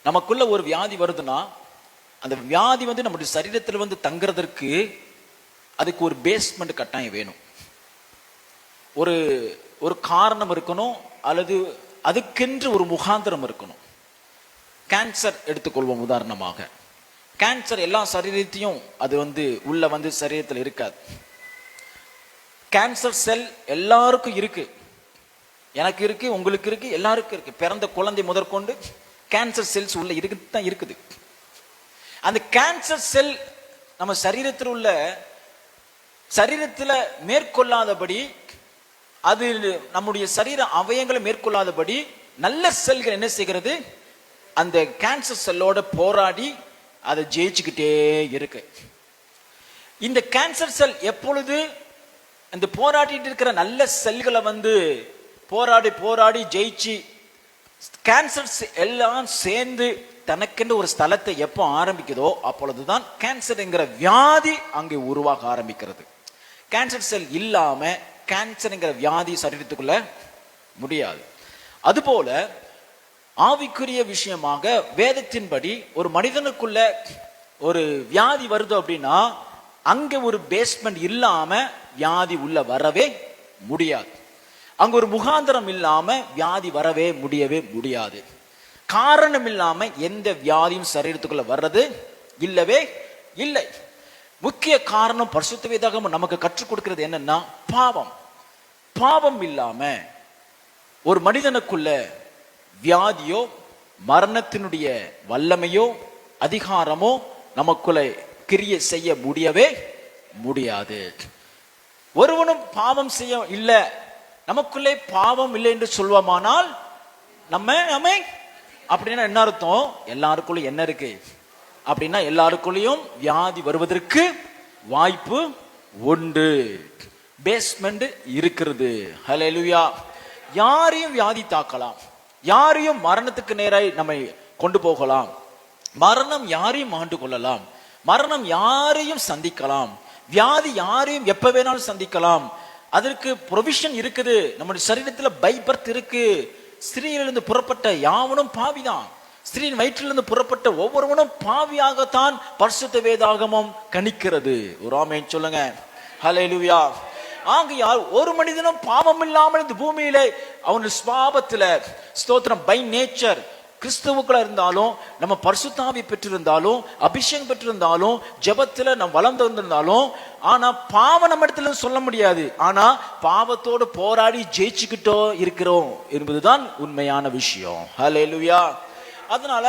A: நமக்குள்ள ஒரு வியாதி வருதுன்னா, அந்த வியாதி நம்முடைய சரீரத்தில் தங்குறதற்கு அதுக்கு ஒரு பேஸ்மெண்ட் கட்டாயம் வேணும். ஒரு காரணம் இருக்கணும், அல்லது அதுக்கென்று ஒரு முகாந்திரம் இருக்கணும். கேன்சர் எடுத்துக்கொள்வோம் உதாரணமாக. கேன்சர் எல்லா சரீரத்தையும் அது உள்ள சரீரத்தில் இருக்காது. கேன்சர் செல் எல்லாருக்கும் இருக்கு. எனக்கு இருக்கு, உங்களுக்கு இருக்கு, எல்லாருக்கும் இருக்கு. பிறந்த குழந்தை முதற்கொண்டு கேன்சர் செல்ஸ் உள்ள தான் இருக்குது. அந்த கேன்சர் செல் நம்ம சரீரத்தில் மேற்கொள்ளாதபடி, அது நம்முடைய சரீர அவயங்களை மேற்கொள்ளாதபடி நல்ல செல்கள் என்ன செய்கிறது? அந்த கேன்சர் செல்லோட போராடி அதை ஜெயிச்சுக்கிட்டே இருக்கு. இந்த கேன்சர் செல் எப்பொழுது அந்த போராடிட்டு இருக்கிற நல்ல செல்களை போராடி ஜெயிச்சு, கேன்சர் எல்லாம் சேர்ந்து தனக்கென்று ஒரு ஸ்தலத்தை எப்போ ஆரம்பிக்குதோ அப்பொழுதுதான் கேன்சர் என்கிற வியாதி அங்கே உருவாக ஆரம்பிக்கிறது. கேன்சர் செல் இல்லாம கேன்சர் என்கிற வியாதி சரீரத்துக்குள்ள முடியாது. அதுபோல ஆவிக்குரிய விஷயமாக வேதத்தின்படி ஒரு மனிதனுக்குள்ள ஒரு வியாதி வருது அப்படின்னா அங்க ஒரு பேஸ்மெண்ட் இல்லாம வியாதி உள்ள வரவே முடியாது. அங்க ஒரு முகாந்திரம் இல்லாம வியாதி வரவே முடியாது. காரணம் இல்லாம எந்த வியாதியும் சரீரத்துக்குள்ள வர்றது இல்லவே இல்லை. முக்கிய காரணம் பரிசுத்த வேதாகமம் நமக்கு கற்றுக் கொடுக்கிறது என்னன்னா பாவம். பாவம் இல்லாம ஒரு மனிதனுக்குள்ள வியாதியோ மரணத்தினுடைய வல்லமையோ அதிகாரமோ நமக்குள்ள கிரியை செய்ய முடியவே முடியாது. ஒருவனும் பாவம் செய்ய இல்லை, நமக்குள்ளே பாவம் இல்லை என்று சொல்வோமானால் நம்ம அப்படின்னா என்ன அர்த்தம்? எல்லாருக்குள்ள என்ன இருக்கு அப்படின்னா எல்லாருக்குள்ளேயும் வியாதி வருவதற்கு வாய்ப்பு உண்டு. பேஸ்மெண்ட் இருக்கிறது. ஹல்லேலூயா. யாரையும் வியாதி தாக்கலாம், யாரையும் மரணத்துக்கு நேராய் நம்மை கொண்டு போகலாம், மரணம் யாரையும் ஆண்டு கொள்ளலாம், மரணம் யாரையும் சந்திக்கலாம், வியாதி யாரையும் எப்ப வேணாலும் சந்திக்கலாம். அதற்கு ப்ரொவிஷன் இருக்குது. நம்முடைய சரீரத்துல பை பர்த் இருக்கு. ஸ்திரீயிலிருந்து புறப்பட்ட யாவனும் பாவிதான். ஸ்திரீயின் வயிற்றிலிருந்து புறப்பட்ட ஒவ்வொருவனும் பாவியாகத்தான் பரிசுத்த வேதாகமம் கணிக்கிறது. ஒரு ஆமென் சொல்லுங்க. ஹல்லேலூயா. ஆகையால் ஒரு மனிதனும் பாவம் இல்லாமல் இந்த பூமியிலே அவனுடைய சுபாவத்துல ஸ்தோத்திரம் பை நேச்சர் கிறிஸ்துவுக்குள்ள இருந்தாலும், நம்ம பரிசுத்தாவி பெற்றிருந்தாலும், அபிஷேகம் பெற்றிருந்தாலும், ஜெபத்துல நம்ம வளர்ந்து வந்திருந்தாலும், ஆனா பாவம் நம்ம இடத்துல சொல்ல முடியாது. ஆனா பாவத்தோடு போராடி ஜெயிச்சுக்கிட்டோ இருக்கிறோம் என்பதுதான் உண்மையான விஷயம். ஹல்லேலூயா. அதனால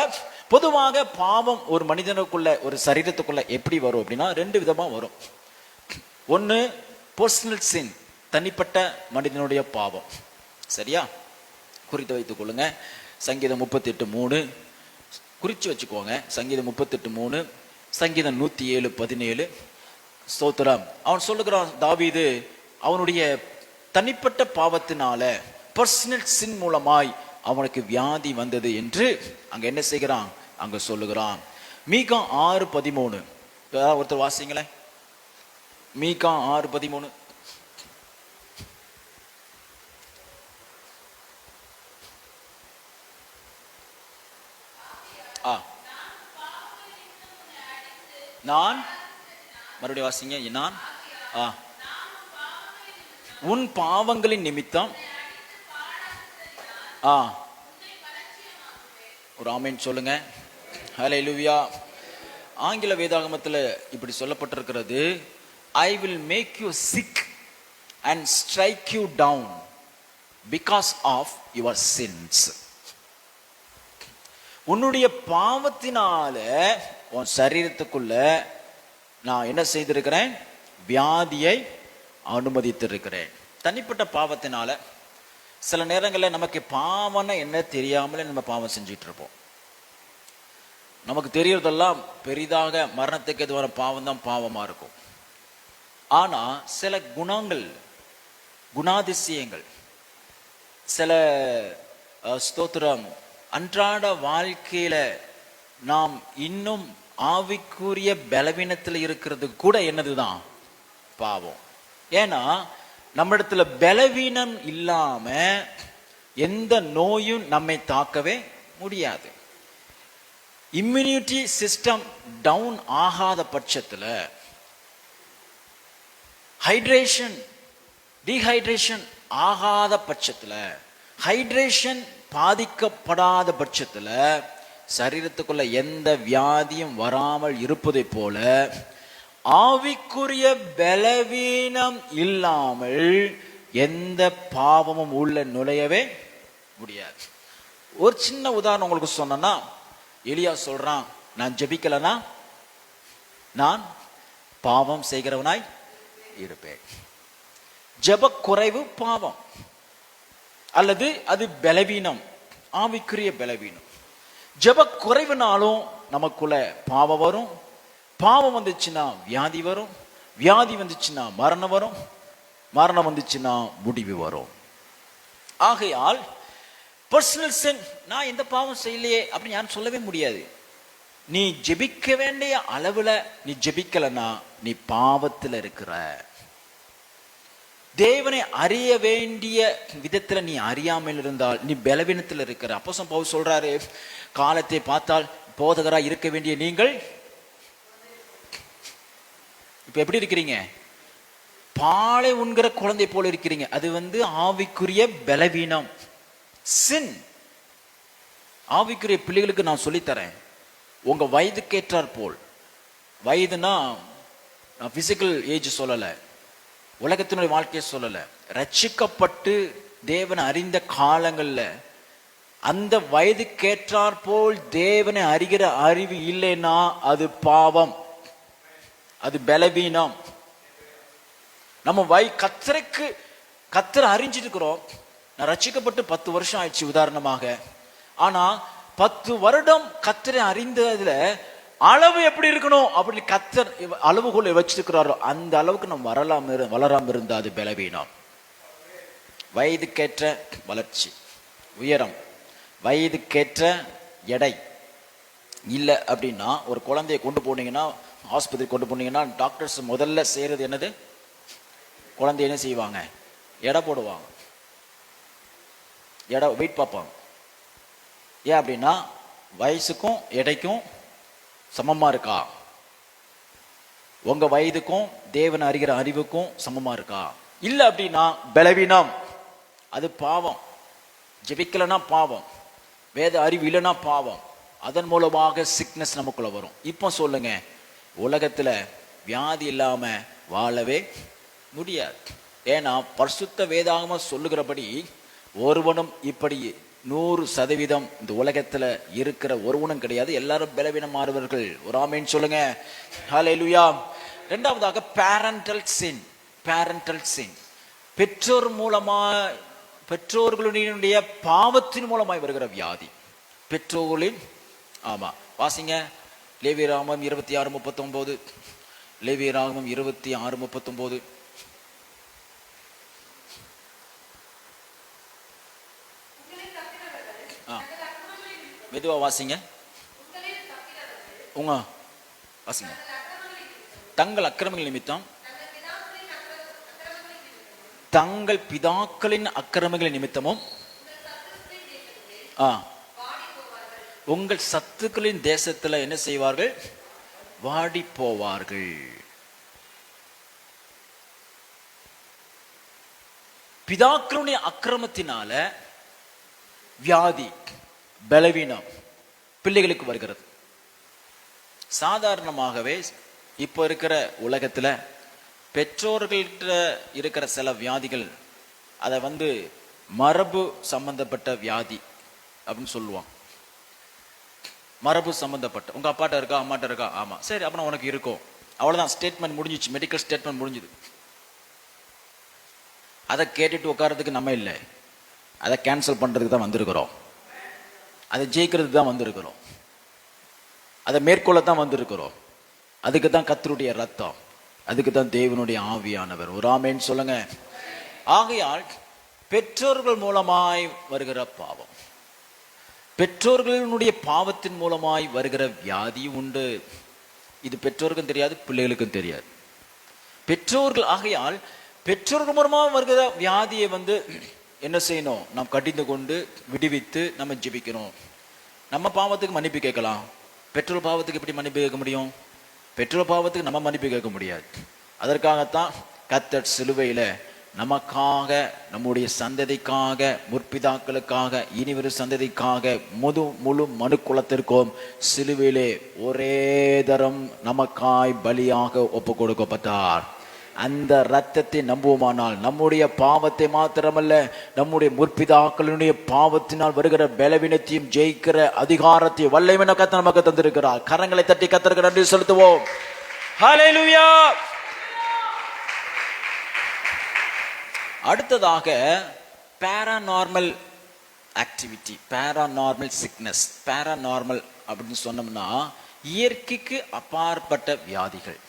A: பொதுவாக பாவம் ஒரு மனிதனுக்குள்ள ஒரு சரீரத்துக்குள்ள எப்படி வரும் அப்படின்னா ரெண்டு விதமா வரும். ஒன்னு பர்சனல் சின், தனிப்பட்ட மனிதனுடைய பாவம். சரியா? குறித்து வைத்துக் கொள்ளுங்க. சங்கீதம் 38:3 குறிச்சு வச்சுக்கோங்க. சங்கீதம் 38:3, சங்கீதம் 107:17. ஸ்தோத்திரம். அவன் சொல்லுகிறான், தாவீது அவனுடைய தனிப்பட்ட பாவத்தினால பர்சனல் சின் மூலமாய் அவனுக்கு வியாதி வந்தது என்று அங்க என்ன செய்கிறான் அங்க சொல்லுகிறான். மீகா 6:13 ஒருத்தர் வாசிங்களேன். மீகா 6:13. நான் மறுபடியும் வாசிங்க. நான் உன் பாவங்களின் நிமித்தம் ஒரு ஆமென் சொல்லுங்க. ஹல்லேலூயா. ஆங்கில வேதாகமத்தில் இப்படி சொல்லப்பட்டிருக்கிறது, I will make you sick and strike you down because of your sins. உன்னுடைய பாவத்தினால உன் சரீரத்துக்குள்ள நான் என்ன செய்திருக்கிறேன்? வியாதியை அனுமதித்திருக்கிறேன். தனிப்பட்ட பாவத்தினால சில நேரங்களில் நமக்கு பாவம்னா என்ன தெரியாமலே நம்ம பாவம் செஞ்சிட்டு இருப்போம். நமக்கு தெரியறதெல்லாம் பெரிதாக மரணத்துக்கு எதுவான பாவம் தான் பாவமா இருக்கும். ஆனா சில குணங்கள், குணாதிசயங்கள், சில ஸ்தோத்திரம் அன்றாட வாழ்க்கையில நாம் இன்னும் ஆவிக்குரிய பலவீனத்தில் இருக்கிறது கூட என்னதுதான் பாவம். ஏன்னா நம்ம இடத்துல பலவீனம் இல்லாம எந்த நோயும் நம்மை தாக்கவே முடியாது. இம்யூனிட்டி சிஸ்டம் டவுன் ஆகாத பட்சத்துல, ஹைட்ரேஷன் டீஹைட்ரேஷன் ஆகாத பட்சத்துல, ஹைட்ரேஷன் பாதிக்கப்படாத பட்சத்துல சரீரத்துக்குள்ள எந்த வியாதியும் வராமல் இருப்பதை போல ஆவிக்குரிய பலவீனம் இல்லாமல் எந்த பாவமும் உள்ள நுழையவே முடியாது. ஒரு சின்ன உதாரணம் உங்களுக்கு சொன்னா, எலியா சொல்றான், நான் ஜெபிக்கலனா நான் பாவம் செய்கிறவனாய் இருப்பேன். ஜெப குறைவு பாவம் அல்லது அது பலவீனம், ஆவிக்குரிய பலவீனம். ஜெப குறைவுனாலும் நமக்குள்ள பாவம் வரும். பாவம் வந்துச்சுன்னா வியாதி வரும். வியாதி வந்துச்சுன்னா மரணம் வரும். மரணம் வந்துச்சுன்னா முடிவு வரும். ஆகையால் பர்சனல் சின், நான் எந்த பாவம் செய்யலையே அப்படின்னு யாரும் சொல்லவே முடியாது. நீ ஜெபிக்க வேண்டிய அளவுல நீ ஜெபிக்கலன்னா நீ பாவத்தில் இருக்கிற. தேவனை அறிய வேண்டிய விதத்துல நீ அறியாமல் இருந்தால் நீ பலவீனத்தில் இருக்கிற. அப்போஸ்தலன் பவுல் சொல்றாரு, காலத்தை பார்த்தால் போதகராய் இருக்க வேண்டிய நீங்கள் இப்ப எப்படி இருக்கிறீங்க? பாலை உண்கிற குழந்தை போல இருக்கிறீங்க. அது ஆவிக்குரிய பலவீனம், சின். ஆவிக்குரிய பிள்ளைகளுக்கு நான் சொல்லித்தரேன், உங்க வயதுக்கேற்றார் போல். வயதுனா நான் பிசிக்கல் ஏஜ் சொல்லல, உலகத்தினுடைய வாழ்க்கையை சொல்லல. ரட்சிக்கப்பட்டு தேவனை அறிந்த காலங்கள்ல அந்த வயதுக்கேற்றார் போல் தேவனை அறிகிற அறிவு இல்லைன்னா அது பாவம், அது பலவீனம். நம்ம கத்தரை அறிஞ்சிட்டு இருக்கிறோம். நான் ரட்சிக்கப்பட்டு 10 வருஷம் ஆயிடுச்சு உதாரணமாக. ஆனா 10 வருடம் கத்தரை அறிந்ததுல அளவு எப்படி இருக்கணும் அப்படி கத்தர் அளவுகோலை வச்சிருக்கிறாரோ அந்த அளவுக்கு நம்ம வளராம இருந்தா அது பலவீனம். வயதுக்கேற்ற வளர்ச்சி, உயரம், வயதுக்கேற்ற எடை இல்லை அப்படின்னா, ஒரு குழந்தைய கொண்டு போனீங்கன்னா, ஆஸ்பத்திரி கொண்டு போனீங்கன்னா, டாக்டர்ஸ் முதல்ல செய்யறது என்னது? குழந்தைய என்ன செய்வாங்க? எடை போடுவாங்க, எடை வெயிட் பார்ப்பாங்க. ஏன் அப்படின்னா வயசுக்கும் எடைக்கும் சமமா இருக்கா, உங்க வயதுக்கும் தேவன் அறிகிற அறிவுக்கும் சமமா இருக்கா? இல்லை அப்படின்னா பலவீனம், அது பாவம். ஜெபிக்கலனா பாவம், வேத அறிவு இல்லைன்னா பாவம். அதன் மூலமாக சிக்னஸ் நமக்குள்ள வரும். இப்போ சொல்லுங்க, உலகத்துல வியாதி இல்லாம வாழவே முடியாது. ஏன்னா பரிசுத்த வேதாகமம் சொல்லுகிறபடி ஒருவனும் இப்படி 100% இந்த உலகத்துல இருக்கிற ஒருவனும் கிடையாது. எல்லாரும் பலவீனம் மாறுவர்கள். ஒரு ஆமேன் சொல்லுங்க. ஹல்லேலூயா. இரண்டாவதாக பேரண்டல் சின். பேரண்டல் சின், பெற்றோர்களுடைய பாவத்தின் மூலமாய் வருகிற வியாதி. பெற்றோர்களின் வாசிங்க லேவியராகமம் 26:39. லேவியராகமம் 26:39. மெதுவா வாசிங்க. வாசிங்க. தங்கள் அக்கிரமங்கள் நிமித்தம், தங்கள் பிதாக்களின் அக்கிரமங்களின் நிமித்தமும் உங்கள் சத்துக்களின் தேசத்துல என்ன செய்வார்கள்? வாடி போவார்கள். பிதாக்களுடைய அக்கிரமத்தினால வியாதி, பலவீனம் பிள்ளைகளுக்கு வருகிறது. சாதாரணமாகவே இப்போ இருக்கிற உலகத்துல பெற்றோர்கள்ட்ட இருக்கிற சில வியாதிகள், அதை மரபு சம்பந்தப்பட்ட வியாதி அப்படின்னு சொல்லுவாங்க. மரபு சம்பந்தப்பட்ட, உங்க அப்பாட்ட இருக்கா, அம்மாட்ட இருக்கா? ஆமா, சரி, அப்புறம் உனக்கு இருக்கும். அவ்வளவுதான், ஸ்டேட்மெண்ட் முடிஞ்சிச்சு, மெடிக்கல் ஸ்டேட்மெண்ட் முடிஞ்சுது. அதை கேட்டுட்டு உட்காரத்துக்கு நம்ம இல்லை, அதை கேன்சல் பண்றதுக்கு தான் வந்திருக்கிறோம், அதை ஜெயிக்கிறதுக்கு தான் வந்திருக்கிறோம், அதை மேற்கொள்ள தான் வந்திருக்கிறோம். அதுக்கு தான் கர்த்தருடைய ரத்தம், அதுக்கு தான் தேவனுடைய ஆவியானவர். ஒரு ஆமென் சொல்லுங்க. ஆகையால் பெற்றோர்கள் மூலமாய் வருகிற பாவம், பெற்றோர்களுடைய பாவத்தின் மூலமாய் வருகிற வியாதி உண்டு. இது பெற்றோருக்கும் தெரியாது, பிள்ளைகளுக்கும் தெரியாது. பெற்றோர்கள், ஆகையால் பெற்றோர்கள் மூலமாக வருகிற வியாதியை என்ன செய்யணும்? நாம் கடிந்து கொண்டு விடுவித்து நம்ம ஜெபிக்கணும். நம்ம பாவத்துக்கு மன்னிப்பு கேட்கலாம், பெற்றோர் பாவத்துக்கு எப்படி மன்னிப்பு கேட்க முடியும்? பெற்றோர் பாவத்துக்கு நம்ம மன்னிப்பு கேட்க முடியாது. அதற்காகத்தான் கர்த்தர் சிலுவையில நமக்காக, நம்முடைய சந்ததிக்காக, முற்பிதாக்களுக்காக, இனிவரும் சந்ததிக்காக, முழு மனு குலத்திற்கும் சிலுவையிலே ஒரே தரம் நமக்காய் பலியாக ஒப்பு கொடுக்கப்பட்டார். அந்த ரத்தத்தை நம்புவோமானால் நம்முடைய பாவத்தை மாத்திரமல்ல, நம்முடைய முற்பிதாக்களுடைய பாவத்தினால் வருகிற பலவீனத்தையும் ஜெயிக்கிற அதிகாரத்தை வல்லமையான கர்த்தர் நமக்கு தந்திருக்கிறார். கரங்களை தட்டி கர்த்தருக்கு நன்றி செலுத்துவோம். ஹல்லேலூயா. அடுத்ததாக paranormal activity, paranormal sickness. Paranormal அப்படின்னு சொன்னோம்னா இயற்கைக்கு அப்பாற்பட்ட வியாதிகள்.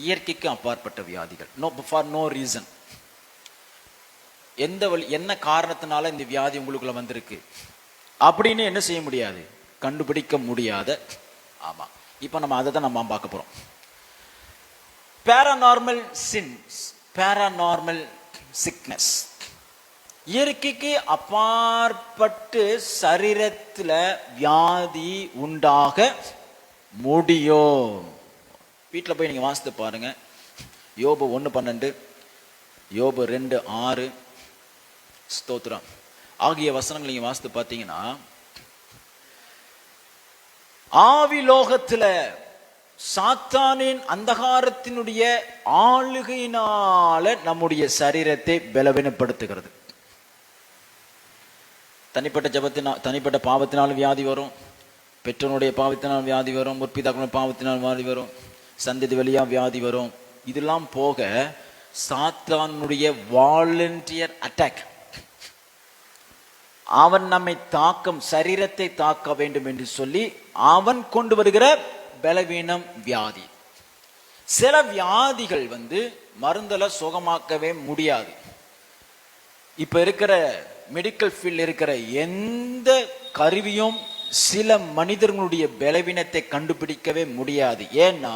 A: இயற்கைக்கு அப்பாற்பட்ட வியாதிகள், ஃபார் நோ ரீசன். என்ன காரணத்தினால இந்த வியாதி உங்களுக்குள்ள வந்திருக்கு அப்படின்னு என்ன செய்ய முடியாது, கண்டுபிடிக்க முடியாத. ஆமா, இப்ப நம்ம அதை தான் நம்ம பார்க்க போறோம். Paranormal since, paranormal sickness. இயற்கைக்கு அப்பாற்பட்டு சரீரத்துல வியாதி உண்டாக முடியும். வீட்டில் போய் நீங்கள் வாசித்து பாருங்கள். யோபு 1:12, யோபு 2:6, ஸ்தோத்திரம் ஆகிய வசனங்கள் நீங்க வாசித்து பார்த்தீங்கன்னா, ஆவி லோகத்துல சாத்தானின் அந்தகாரத்தினுடைய ஆளுகையினால நம்முடைய சரீரத்தை பலவீனப்படுத்துகிறது. தனிப்பட்ட ஜபத்தினால், தனிப்பட்ட பாவத்தினாலும் வியாதி வரும், பெற்றோனுடைய பாவத்தினால் வியாதி வரும், முற்பிதாக்களுடைய பாவத்தினால் வியாதி வரும், சந்ததி வழியா வியாதி வரும். இதெல்லாம் போக சாத்தானுடைய வாலண்டியர் அட்டாக், அவன் நம்மை தாக்கம், சரீரத்தை தாக்க வேண்டும் என்று சொல்லி அவன் கொண்டு வருகிற பலவீனம், வியாதி. சில வியாதிகள் மருந்துல சுகமாக்கவே முடியாது. இப்ப இருக்கிற மெடிக்கல் ஃபீல்ட் இருக்கிற எந்த கருவியும் சில மனிதர்களுடைய பலவீனத்தை கண்டுபிடிக்கவே முடியாது. ஏன்னா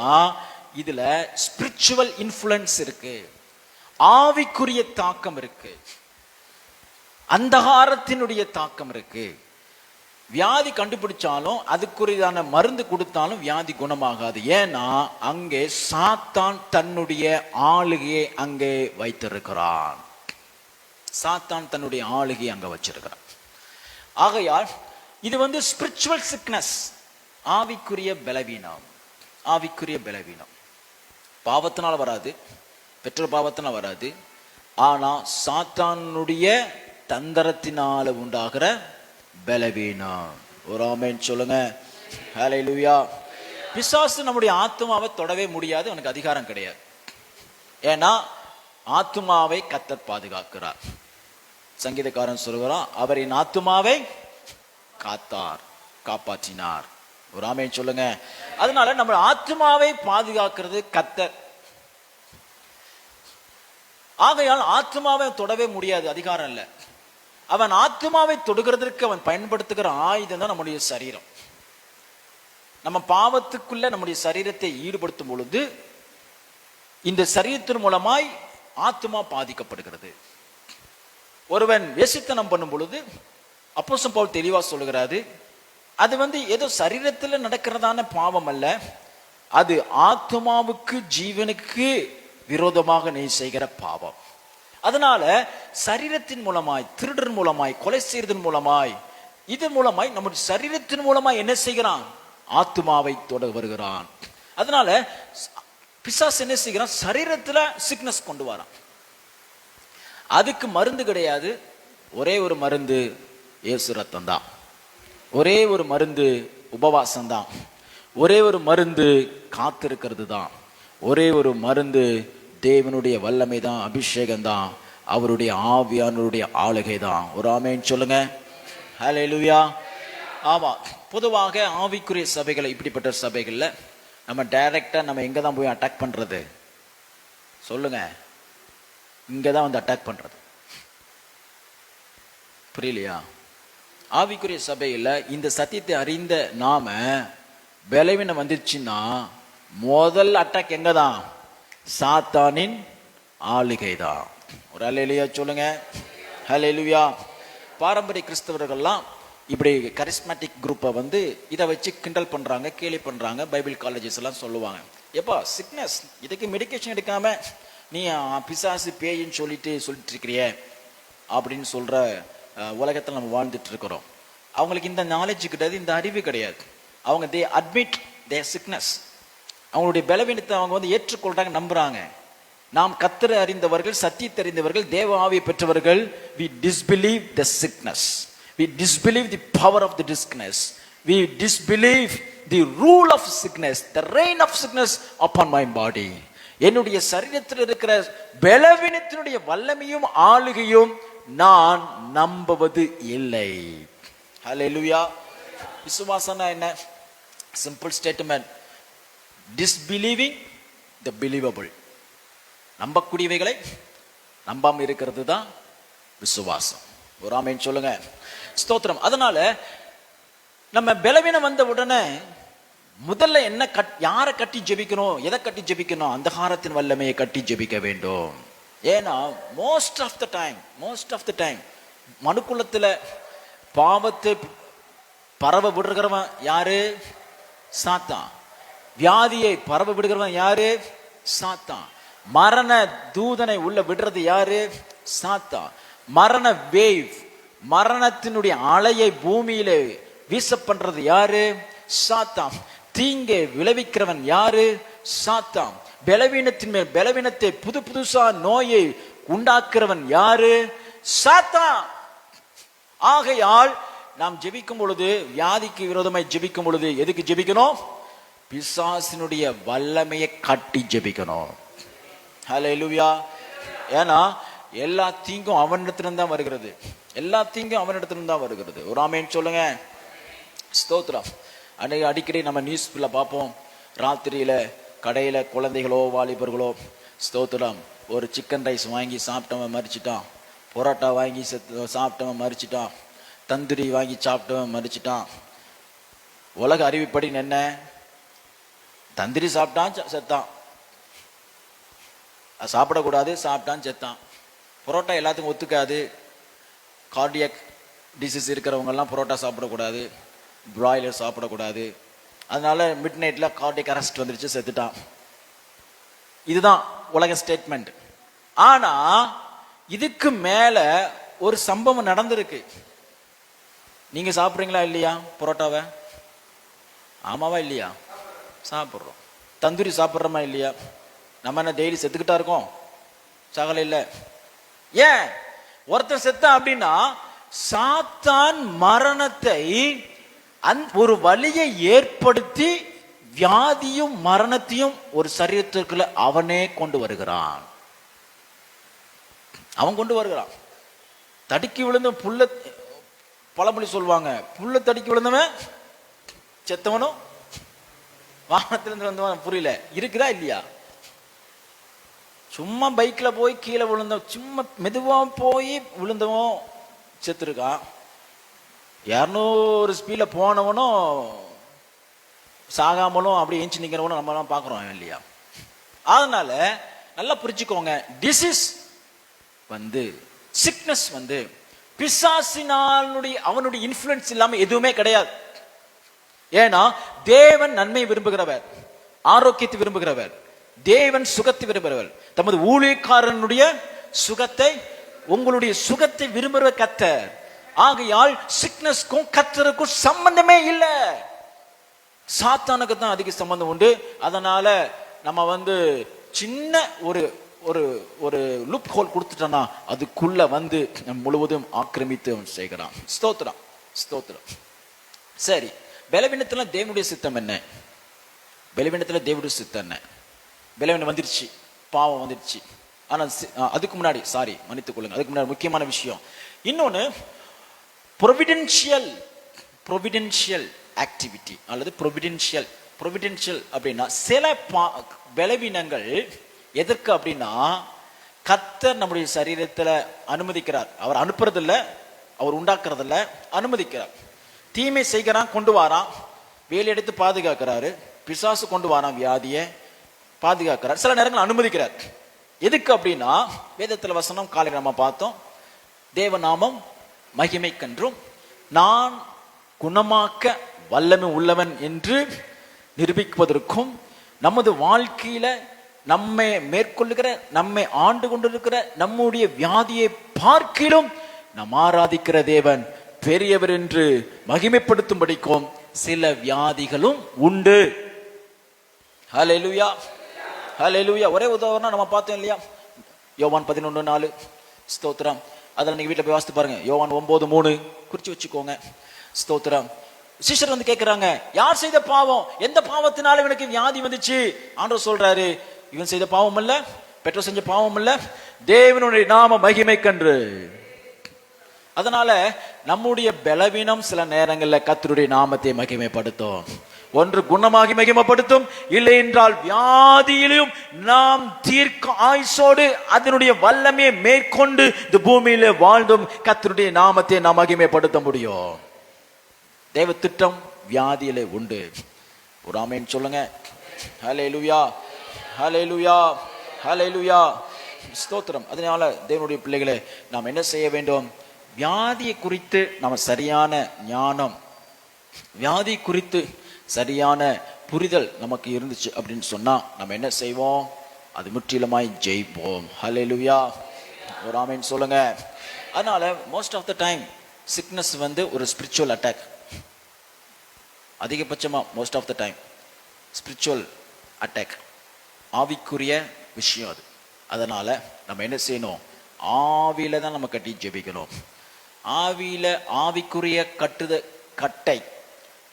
A: இதுல ஸ்பிரிச்சுவல் இன்ஃப்ளூயன்ஸ் இருக்கு, ஆவிக்குரிய தாக்கம் இருக்கு, அந்தகாரத்தினுடைய தாக்கம் இருக்கு. வியாதி கண்டுபிடிச்சாலும் அதுக்குரியதான மருந்து கொடுத்தாலும் வியாதி குணமாகாது. ஏன்னா அங்கே சாத்தான் தன்னுடைய ஆளுகையை அங்கே வைத்திருக்கிறான். சாத்தான் தன்னுடைய ஆளுகையை அங்க வச்சிருக்கிறான். ஆகையால் இது ஸ்பிரிச்சுவல் சிக்னஸ், ஆவிக்குரிய பலவீனம். ஆவிக்குரிய பலவீனம் பாவத்தினால வராது, பெற்றோர் பாவத்தினால வராது. ஆனா சாத்தானுடைய தந்திரத்தினால உண்டாகிற பலவீனம். ஒரு ஆமென் சொல்லுங்க. ஹல்லேலூயா. பிசாசு நம்முடைய ஆத்துமாவை தொடவே முடியாது, அவனுக்கு அதிகாரம் கிடையாது. ஏன்னா ஆத்துமாவை கர்த்தர் பாதுகாக்கிறார். சங்கீதக்காரன் சொல்கிறான், அவரின் ஆத்துமாவை காத்தார், காப்பாற்றினார். ஒரு ஆமென் சொல்லுங்க. அதனால நம்ம ஆத்துமாவை பாதுகாக்கிறது கர்த்தர். ஆகையால் ஆத்துமாவை தொடவே முடியாது, அதிகாரம் இல்லை. அவன் ஆத்துமாவை தொடுகிறதற்கு அவன் பயன்படுத்துகிற ஆயுதம் தான் நம்முடைய சரீரம். நம்ம பாவத்துக்குள்ள நம்முடைய சரீரத்தை ஈடுபடுத்தும் பொழுது இந்த சரீரத்தின் மூலமாய் ஆத்துமா பாதிக்கப்படுகிறது. ஒருவன் வேசித்தனம் பண்ணும் பொழுது அப்போஸ்தலன் பவுல் தெளிவா சொல்லுகிறாரு, அது ஏதோ சரீரத்தில் நடக்கிறதான பாவம் அல்ல, அது ஆத்துமாவுக்கு, ஜீவனுக்கு விரோதமாக நீ செய்கிற பாவம். அதனால சரீரத்தின் மூலமாய், திருடர் மூலமாய், கொலை செய்வதன் மூலமாய், இதன் மூலமாய் நம்முடைய சரீரத்தின் மூலமாய் என்ன செய்கிறான்? ஆத்துமாவை தொட வருகிறான். அதனால பிசாசு என்ன செய்கிறான்? சரீரத்துல சிக்னஸ் கொண்டு வரான். அதுக்கு மருந்து கிடையாது. ஒரே ஒரு மருந்து இயேசு ரத்தம் தான். ஒரே ஒரு மருந்து உபவாசம் தான். ஒரே ஒரு மருந்து காத்திருக்கிறது தான். ஒரே ஒரு மருந்து தேவனுடைய வல்லமை தான், அபிஷேகம் தான், அவருடைய ஆவியானவருடைய ஆளுகை தான். ஒரு ஆமென் சொல்லுங்க. ஹல்லேலூயா. ஆமா, பொதுவாக ஆவிக்குரிய சபைகளை, இப்படிப்பட்ட சபைகள்ல நம்ம டைரக்டா நம்ம எங்க தான் போய் அட்டாக் பண்றது? சொல்லுங்க. இங்கதான் அட்டாக் பண்றது. புரியலையா? ஆவிக்குரிய சபையில இந்த சத்தியத்தை அறிந்த நாம பலவீனம் வந்துச்சுன்னா முதல் அட்டாக் எங்க தான்? சாத்தானின் ஆளுகை தான். ஒரு ஹல்லேலூயா சொல்லுங்க. ஹல்லேலூயா. பாரம்பரிய கிறிஸ்தவர்கள்லாம் இப்படி கரிஸ்மேட்டிக் குரூப்பை இதை வச்சு கிண்டல் பண்றாங்க, கேலி பண்றாங்க. பைபிள் காலேஜஸ் எல்லாம் சொல்லுவாங்க, எப்பா சிக்னஸ், இதுக்கு மெடிக்கேஷன் எடுக்காம நீ பிசாசு பேயின்னு சொல்லிட்டு இருக்கிறிய அப்படின்னு சொல்ற உலகத்தில் நம்ம வாழ்ந்துட்டு இருக்கிறோம். அவங்களுக்கு இந்த நாலேஜ் கிடையாது, இந்த அறிவு கிடையாது. அவங்க தே அட்மிட் தேர் சிக்னஸ், அவங்களுடைய பலவீனத்தை அவங்க ஏற்றுக்கொள்றாங்க, நம்புறாங்க. நாம் கர்த்தரை அறிந்தவர்கள், சத்தியத்தை அறிந்தவர்கள், தேவ ஆவியை பெற்றவர்கள், we disbelieve the sickness, we disbelieve the power of the sickness, we disbelieve the rule of sickness, the reign of sickness upon my body. என்னுடைய சரீரத்தில் இருக்கிற பலவீனத்தினுடைய வல்லமையும் ஆளுகையும் நான் நம்புவது இல்லை. ஹல்லேலூயா. விசுவாசம்னா என்ன? Simple statement, disbelieving the believable. நம்பக்கூடியவைகளை நம்பாம இருக்கிறது தான் விசுவாசம். ஒரு ஆமென் சொல்லுங்க. ஸ்தோத்திரம். அதனால நம்ம பலவீனம் வந்த உடனே முதல்ல என்ன யாரை கட்டி ஜெபிக்கணும்? எதை கட்டி ஜெபிக்கணும்? அந்தகாரத்தின் வல்லமையை கட்டி ஜெபிக்க வேண்டும். ஏன்னா மோஸ்ட் ஆஃப் த டைம் மனுக்குலத்துல பாவத்தை பரவ விடுகிறவன் யாரு? சாத்தான். வியாதியை பரவ விடுகிறவன் யாரு? சாத்தான். மரண தூதனை உள்ள விடுறது யாரு? சாத்தான். மரண வேவ், மரணத்தினுடைய அலையை பூமியில வீச பண்றது யாரு? சாத்தான். தீங்கை விளைவிக்கிறவன் யாரு? சாத்தான். பலவீனத்தின் மேல் பலவீனத்தை, புது புதுசா நோயை உண்டாக்குறவன் யாரு? சாத்தான். ஆகையால் நாம் ஜெபிக்கும் பொழுது, வியாதிக்கு விரோதமாய் ஜெபிக்கும் பொழுது எதுக்கு ஜெபிக்கணும்? பிசாசினுடைய வல்லமையை காட்டி ஜெபிக்கணும். ஹல்லேலூயா. ஏன்னா எல்லா தீங்கும் அவனிடத்திலிருந்து தான் வருகிறது. எல்லா தீங்கும் அவனிடத்திலிருந்து தான் வருகிறது. ஒரு ஆமென் சொல்லுங்க. ஸ்தோத்திரம். அடிக்கடி நம்ம நியூஸ்ல பார்ப்போம், ராத்திரியில கடையில குழந்தைகளோ வாலிபர்களோ, ஸ்தோத்திரம், ஒரு சிக்கன் ரைஸ் வாங்கி சாப்பிட்டவன் மறிச்சிட்டான், பரோட்டா வாங்கி சாப்பிட்டவன் மறிச்சிட்டான், தந்தூரி வாங்கி சாப்பிட்டவன் மறிச்சிட்டான். உலக அறிவிப்படி என்ன? தந்தூரி சாப்பிட்டான் செத்தான், சாப்பிடக்கூடாது, சாப்பிட்டான் செத்தான். பரோட்டா எல்லாத்துக்கும் ஒத்துக்காது. கார்டியக் டிசீஸ் இருக்கிறவங்க எல்லாம் பரோட்டா சாப்பிடக்கூடாது, பிராய்லர் சாப்பிடக்கூடாது. அதனால மிட் நைட்ல கார்டியக் அரெஸ்ட் வந்துருச்சு, செத்துட்டான். இதுதான் உலக ஸ்டேட்மெண்ட். ஆனா இதுக்கு மேல ஒரு சம்பவம் நடந்திருக்கு. நீங்க சாப்பிடுறீங்களா இல்லையா பரோட்டாவை? ஆமாவா இல்லையா? சாப்பிட்றோம். தந்தூரி சாப்பிட்றோமா இல்லையா? நம்ம என்ன டெய்லி செத்துக்கிட்டா இருக்கோம்? சாகல இல்ல. ஏன் ஒருத்தன் செத்தான் அப்படின்னா, சாத்தான் மரணத்தை ஒரு வலியை ஏற்படுத்தி வியாதியும் மரணத்தையும் ஒரு சரீரத்திற்குள்ள அவனே கொண்டு வருகிறான். அவன் கொண்டு வருகிறான். தடுக்கி விழுந்த புல்ல, பழமொழி சொல்லுவாங்க, புல்ல தடுக்கி விழுந்தவன் செத்தவனும் வாகனத்திலிருந்து வந்தவன். புரியல, இருக்குதா இல்லையா? சும்மா பைக்ல போய் கீழே விழுந்த, சும்மா மெதுவா போய் விழுந்தவன் செத்துருக்கான். 200 ஸ்பீட்ல போனவனும் சாகாமலும் அப்படி ஏஞ்சி நிக்கிறவனும் நம்ம எல்லாம் பாக்குறோம் இல்லையா? அதனால நல்லா புரிச்சுக்கோங்க, டிசீஸ் வந்து, சிக்னஸ் வந்து பிசாசினாலுடைய அவனுடைய இன்ஃப்ளூயன்ஸ் இல்லாம எதுவுமே கிடையாது. ஏன்னா தேவன் நன்மை விரும்புகிறவர், ஆரோக்கியத்தை விரும்புகிறவர், தேவன் சுகத்தை விரும்புகிறவர். தமது ஊழியக்காரனுடைய சுகத்தை, உங்களுடைய சுகத்தை விரும்புகிற கர்த்தர். ஆகையால் சிக்னஸ்க்கும் கர்த்தருக்கும் சம்பந்தமே இல்லை, சாத்தானுக்கு தான் அதிக சம்பந்தம் உண்டு. அதனால நம்ம வந்து சின்ன ஒரு ஒரு ஒரு லூப் ஹோல் கொடுத்துட்டோம்னா அதுக்குள்ள வந்து முழுவதும் ஆக்கிரமித்து செய்கிறான். ஸ்தோத்திரம், ஸ்தோத்திரம். சரி, பலவீனத்துல தேவனுடைய சித்தம் என்ன? பலவீனத்துல தேவனுடைய சித்தம் என்ன? பலவீனம் வந்துருச்சு, பாவம் வந்துருச்சு. ஆனா அதுக்கு முன்னாடி, சாரி மன்னித்துக் கொள்ளுங்க, அதுக்கு முன்னாடி முக்கியமான விஷயம் இன்னொன்னு, ப்ரொவிடென்ஷியல் ஆக்டிவிட்டி அல்லது ப்ரொவிடென்ஷியல் அப்படின்னா, சில பலவீனங்கள் எதற்கு அப்படின்னா, கர்த்தர் நம்முடைய சரீரத்துல அனுமதிக்கிறார். அவர் அனுப்புறதில்ல, அவர் உண்டாக்குறதில்ல, அனுமதிக்கிறார். தீமை செய்கிறான், கொண்டு வாரான், வேலை எடுத்து பாதுகாக்கிறாரு. பிசாசு கொண்டு வாரான், வியாதியை பாதுகாக்கிறார். சில நேரங்கள் அனுமதிக்கிறார். எதுக்கு அப்படின்னா, வேதத்துல வசனம் காலையில் நம்ம பார்த்தோம், தேவநாமம் மகிமை கன்றும் நான் குணமாக்க வல்லமை உள்ளவன் என்று நிரூபிப்பதற்கும், நமது வாழ்க்கையில நம்மை மேற்கொள்ளுகிற, நம்மை ஆண்டு கொண்டிருக்கிற நம்முடைய வியாதியை பார்க்கிலும் நாம் ஆராதிக்கிற தேவன் பெரியவர் என்று மகிமைப்படுத்தும்படிக்கும் சில வியாதிகளும் உண்டு. ஹல்லேலூயா, ஹல்லேலூயா. ஒரே உதாரணம் நம்ம பார்த்தோம் இல்லையா? யோவான் 11:4. ஸ்தோத்திரம். அதில் நீங்க வீட்டில் போய் வாசித்து பாருங்க. யோவான் 9:3 குறிச்சு வச்சுக்கோங்க. ஸ்தோத்திரம். சிஷ்யர் வந்து கேட்கிறாங்க, யார் செய்த பாவம், எந்த பாவத்தினால இவனுக்கு வியாதி வந்துச்சு? ஆண்டவர் சொல்றாரு, இவன் செய்த பாவம் அல்ல, பெற்றோர் செஞ்ச பாவம் அல்ல, தேவனுடைய நாம மகிமை கன்று. அதனால நம்முடைய பலவீனம் சில நேரங்களில் கர்த்தருடைய நாமத்தை மகிமைப்படுத்தும். ஒன்று குணமாகி மகிமைப்படுத்தும், இல்லை என்றால் வியாதியிலும் நாம் தீர்க்க ஆயுசோடு அதனுடைய வல்லமையை மேற்கொண்டு இந்த பூமியில வாழ்ந்தும் கர்த்தருடைய நாமத்தை நாம் மகிமைப்படுத்த முடியும். தேவ திட்டம் வியாதியிலே உண்டு. ஒரு ஆமென் சொல்லுங்க. ஹல்லேலூயா, ஹல்லேலூயா, ஹல்லேலூயா. ஸ்தோத்திரம். அதனால தேவனுடைய பிள்ளைகளே, நாம் என்ன செய்ய வேண்டும்? வியாதியை குறித்து நம்ம சரியான ஞானம், வியாதி குறித்து சரியான புரிதல் நமக்கு இருந்துச்சு அப்படின்னு சொன்னா நம்ம என்ன செய்வோம்? அது முற்றிலுமாய் ஜெயிப்போம். ஹல்லேலூயா, ஒரு ஆமென் சொல்லுங்க. அதனால most of the time sickness ஒரு ஸ்பிரிச்சுவல் அட்டாக். அதிகபட்சமாக most of the time spiritual attack, ஆவிக்குரிய விஷயம் அது. அதனால் நம்ம என்ன செய்யணும்? ஆவியில் தான் நம்ம கட்டி ஜெபிக்கணும். ஆவியில் ஆவிக்குரிய கட்டை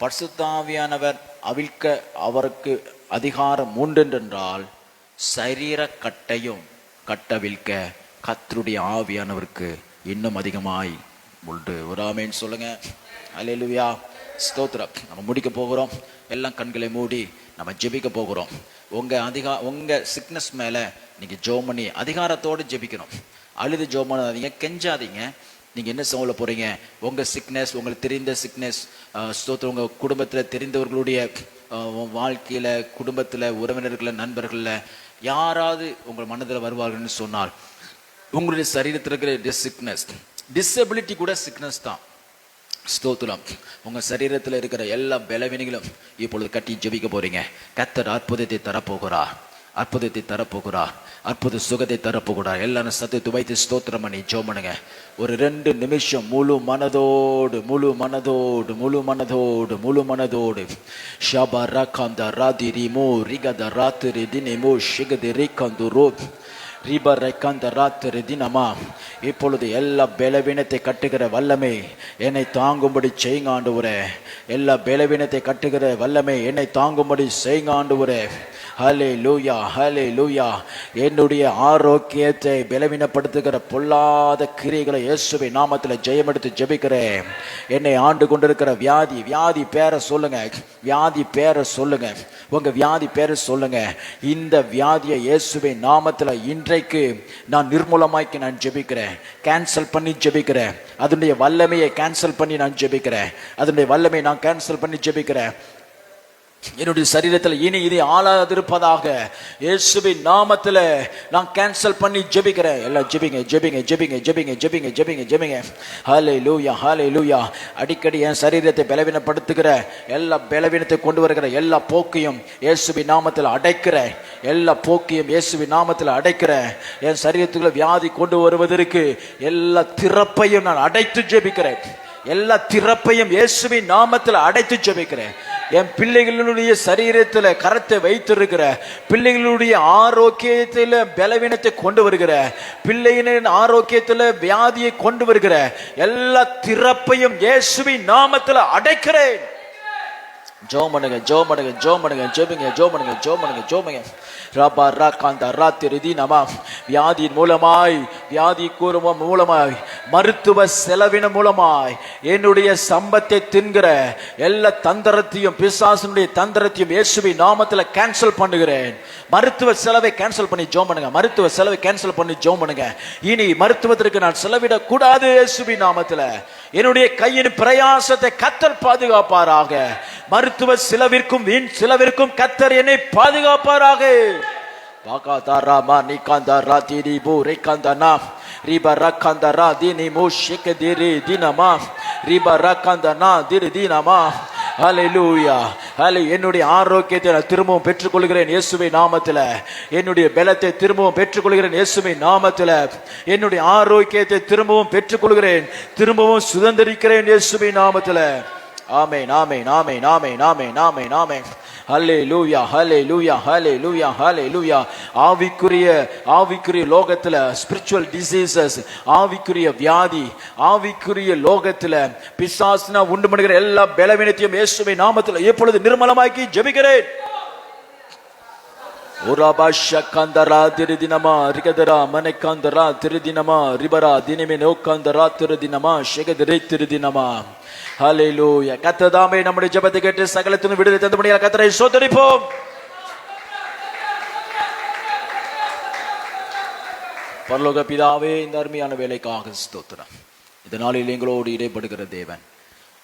A: பரிசுத்தாவியானவர் அவிழ்க்க அவருக்கு அதிகாரம் உண்டென்றால், சரீர கட்டையும் கட்டவிழ்க்க கர்த்தருடைய ஆவியானவருக்கு இன்னும் அதிகமாய் உண்டு. ஒரு ஆமென் சொல்லுங்க. அல்லேலூயா, ஸ்தோத்திரம். நம்ம முடிக்க போகிறோம். எல்லாம் கண்களை மூடி நம்ம ஜெபிக்க போகிறோம். உங்கள் சிக்னஸ் மேலே நீங்கள் ஜெபம் பண்ணி அதிகாரத்தோடு ஜெபிக்கணும். அழுது ஜெபம் பண்ணாதீங்க, கெஞ்சாதீங்க. நீங்கள் என்ன சொல்ல போகிறீங்க? உங்கள் சிக்னஸ், உங்களுக்கு தெரிந்த சிக்னஸ், ஸ்தோத்திரம், உங்கள் குடும்பத்தில் தெரிந்தவர்களுடைய வாழ்க்கையில், குடும்பத்தில், உறவினர்களில், நண்பர்களில் யாராவது உங்கள் மனதில் வருவார்கள்னு சொன்னால், உங்களுடைய சரீரத்தில் இருக்கிற சிக்னஸ், டிசபிலிட்டி கூட சிக்னஸ் தான். ஸ்தோத்திரம். உங்கள் சரீரத்தில் இருக்கிற எல்லா பலவீனங்களும் இப்பொழுது கட்டி ஜெபிக்க போறீங்க. கர்த்தர் அற்புதத்தை தரப்போகிறார், அற்புதத்தை தரப்போகிறார், அற்புத சுகத்தை தரப்போகிறார். எல்லாரும் சத்தத்தை வைத்து ஸ்தோத்திரம் பண்ணி ஜெபம் பண்ணுங்க. ஒரு 2 நிமிஷம் முழு மனதோடு முழு மனதோடு முழு மனதோடு முழு மனதோடு ஷபா ரகாந்த ராதிரிமோ ரிகத ராத்திரி தினமோ ஷிகதி ரிகந்து ரோ ரிபரைக்காந்த ராத்திரி தினமா. இப்பொழுது எல்லா பலவீனத்தை கட்டுகிற வல்லமை என்னை தாங்கும்படி செய்யுங்க ஆண்டவரே. எல்லா பலவீனத்தை கட்டுகிற வல்லமை என்னை தாங்கும்படி செய்யுங்க ஆண்டவரே. ஹல்லேலூயா, ஹல்லேலூயா. என்னுடைய ஆரோக்கியத்தை பலவீனப்படுத்துகிற பொல்லாத கிரியைகளை இயேசுவின் நாமத்தில் ஜெயமெடுத்து ஜெபிக்கிறேன். என்னை ஆண்டு கொண்டிருக்கிற வியாதி பேரை சொல்லுங்க, வியாதி பேரை சொல்லுங்க, உங்க வியாதி பேரை சொல்லுங்க. இந்த வியாதியை இயேசுவின் நாமத்தில் இன்றைக்கு நான் நிர்மூலமாக்கி நான் ஜெபிக்கிறேன், கேன்சல் பண்ணி ஜெபிக்கிறேன். அதனுடைய வல்லமையை கேன்சல் பண்ணி நான் ஜெபிக்கிறேன், அதனுடைய வல்லமையை நான் கேன்சல் பண்ணி ஜெபிக்கிறேன். என்னுடைய சரீரத்தில் இனி இது ஆளாதிருப்பதாக இயேசுவின் நாமத்தில் நான் கேன்சல் பண்ணி ஜெபிக்கிறேன். எல்லாம் ஜெபிங்க ஜெபிங்க ஜெபிங்க ஜெபிங்க ஜெபிங்க ஜெபிங்க ஜெபிங்க. ஹல்லேலூயா, ஹல்லேலூயா. அடிக்கடி என் சரீரத்தை பலவீனப்படுத்துகிற எல்லா பலவீனத்தை கொண்டு வருகிற எல்லா போக்கையும் இயேசுவின் நாமத்தில் அடைக்கிறேன். எல்லா போக்கையும் இயேசுவின் நாமத்தில் அடைக்கிறேன். என் சரீரத்துக்குள்ள வியாதி கொண்டு வருவதற்கு எல்லா திறப்பையும் நான் அடைத்து ஜெபிக்கிறேன். எல்லா திறப்பையும் இயேசுவின் நாமத்தில் அடைத்து ஜெபிக்கிறேன். என் பிள்ளைகளுடைய சரீரத்தில் கரத்தை வைத்திருக்கிற, பிள்ளைகளுடைய ஆரோக்கியத்தில் பலவீனத்தை கொண்டு வருகிற, பிள்ளைகளின் ஆரோக்கியத்தில் வியாதியை கொண்டு வருகிற எல்லா திறப்பையும் இயேசுவின் நாமத்தில் அடைக்கிறேன். ஜெபம் பண்ணுங்க, ஜெபம் பண்ணுங்க, ஜெபம் பண்ணுங்க, ஜெபிங்க, ஜெபம் பண்ணுங்க, ஜெபம் பண்ணுங்க, ஜெபங்க. ரபா ரகாந்த ராத்திரி நம. வியாதியின் மூலமாய், வியாதி கூறும் மூலமாய், மருத்துவ செலவின மூலமாய் என்னுடைய சம்பத்தை தின்கிற எல்லா தந்திரத்தையும், பிசாசுடைய தந்திரத்தையும் இயேசுவின் நாமத்தில் கேன்சல் பண்ணுகிறேன். மருத்துவ செலவை கேன்சல் பண்ணி ஜெபம் பண்ணுங்க, மருத்துவ செலவை கேன்சல் பண்ணி ஜெபம் பண்ணுங்க. இனி மருத்துவத்திற்கு நான் செலவிடக் கூடாது இயேசுவின் நாமத்தில். என்னுடைய கையின் பிரயாசத்தை கர்த்தர் பாதுகாப்பாராக. மருத்துவ செலவிற்கும் வீண் செலவிற்கும் கர்த்தர் என்னை பாதுகாப்பாராக. என்னுடைய ஆரோக்கியத்தை நான் திரும்பவும் பெற்றுக்கொள்கிறேன் இயேசுவின் நாமத்தில். என்னுடைய பலத்தை திரும்பவும் பெற்றுக்கொள்கிறேன் இயேசுவின் நாமத்தில். என்னுடைய ஆரோக்கியத்தை திரும்பவும் பெற்றுக்கொள்கிறேன், திரும்பவும் சுதந்திரிக்கிறேன் இயேசுவின் நாமத்தில். ஆமென், ஆமென், ஆமென், ஆமென், ஆமென், ஆமென், ஆமென். ஹல்லேலூயா, ஹல்லேலூயா, ஹல்லேலூயா, ஹல்லேலூயா. ஆவிக்குரிய லோகத்தில் ஸ்பிரிச்சுவல் டிசீசஸ், ஆவிக்குரிய வியாதி, ஆவிக்குரிய லோகத்தில் பிசாசுனா உண்டு பண்ணுகிற எல்லா பலவீனத்தையும் இயேசுவின் நாமத்தில் எப்பொழுது நிர்மலமாக்கி ஜெபிக்கிறேன். ஓராபாஷா காந்தரா திருதினமா ரிகதரா மனைக்காந்தரா திருதினமா ரிபரா தினமே நோக்காந்தரா திருதினமா ஷெகதிரை திருதினமா. ஹல்லேலூயா. கர்த்ததாமே நம்முடைய ஜெபத்தை கேட்டு சகலத்திலும் விடுதலை தந்தபடியால் கர்த்தரை ஸ்தோத்திரிப்போம். பரலோக பிதாவே, இந்த அருமையான வேலைக்காக ஸ்தோத்திரம். இந்த நாளில் எங்களோடு இடைப்படுகிற தேவன்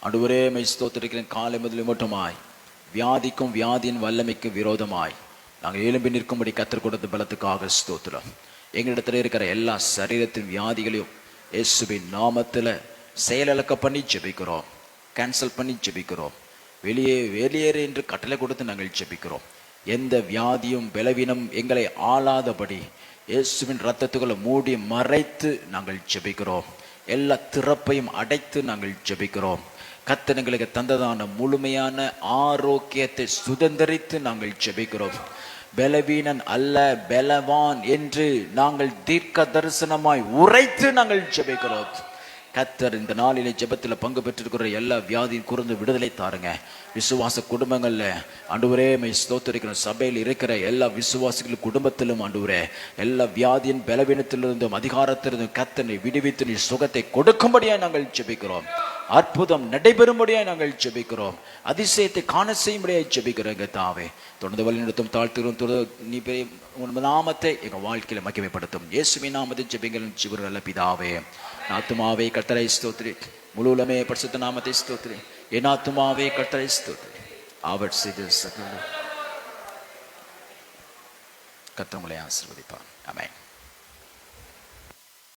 A: ஆண்டவரே, மை ஸ்தோத்திரிக்கிறேன். காலை முதல் மட்டுமாய் வியாதிக்கும் வியாதியின் வல்லமைக்கு விரோதமாய் நாங்கள் எழும்பி நிற்கும்படி கர்த்தர் கொடுத்த பலத்துக்காக ஸ்தோத்திரம். எங்களிடத்தில் இருக்கிற எல்லா சரீரத்தின் வியாதிகளையும் இயேசுவின் நாமத்தில் செயலிழக்க பண்ணி ஜெபிக்கிறோம், கேன்சல் பண்ணி ஜெபிக்கிறோம். வெளியேறு என்று கட்டளை கொடுத்து நாங்கள் ஜெபிக்கிறோம். எந்த வியாதியும் பலவீனம் எங்களை ஆளாதபடி இயேசுவின் இரத்தத்துக்குள்ள மூடி மறைத்து நாங்கள் ஜெபிக்கிறோம். எல்லா திறப்பையும் அடைத்து நாங்கள் ஜெபிக்கிறோம். கர்த்தர் எங்களுக்கு தந்ததான முழுமையான ஆரோக்கியத்தை சுதந்திரித்து நாங்கள் ஜெபிக்கிறோம். பலவீனன் அல்ல பலவான் என்று நாங்கள் தீர்க்க தரிசனமாய் உரைத்து நாங்கள் ஜெபிக்கிறோம். கர்த்தர் இந்த நாளிலே ஜெபத்தில் பங்கு பெற்றிருக்கிற எல்லா வியாதியும் கூர்ந்து விடுதலை தாருங்க. விசுவாச குடும்பங்கள்ல ஆண்டவரே மை ஸ்தோத்திரிக்கிற சபையில் இருக்கிற எல்லா விசுவாசிகள் குடும்பத்திலும் ஆண்டவரே எல்லா வியாதியின் பலவீனத்திலிருந்தும் அதிகாரத்திலிருந்தும் கர்த்தனை விடுவித்து நீ சுகத்தை கொடுக்கும்படியாய் நாங்கள் ஜெபிக்கிறோம். அற்புதம் நடைபெறும்படியாய் நாங்கள் ஜெபிக்கிறோம். அதிசயத்தை காண செய்யும்படியாய் ஜெபிக்கிறோம். தாவே தொடர்ந்து வழி நடத்தும் தாழ்த்துகிறோம். நீ பெரிய உன் நாமத்தை எங்க வாழ்க்கையில மகிமைப்படுத்தும். இயேசுவின் நாமத்தை ஜெபிங்கள் ஜீவர்கள் அல்ல பிதாவே. ஆத்துமாவே கர்த்தரை ஸ்தோத்திரி, முழுவதுமே பரிசுத்த நாமத்தை ஸ்தோத்திரி. என் ஆத்துமாவே கர்த்தரை ஸ்தோத்திரி. அவர் செய்த சகல கர்த்தர் உங்களை ஆசீர்வதிப்பார். ஆமென்.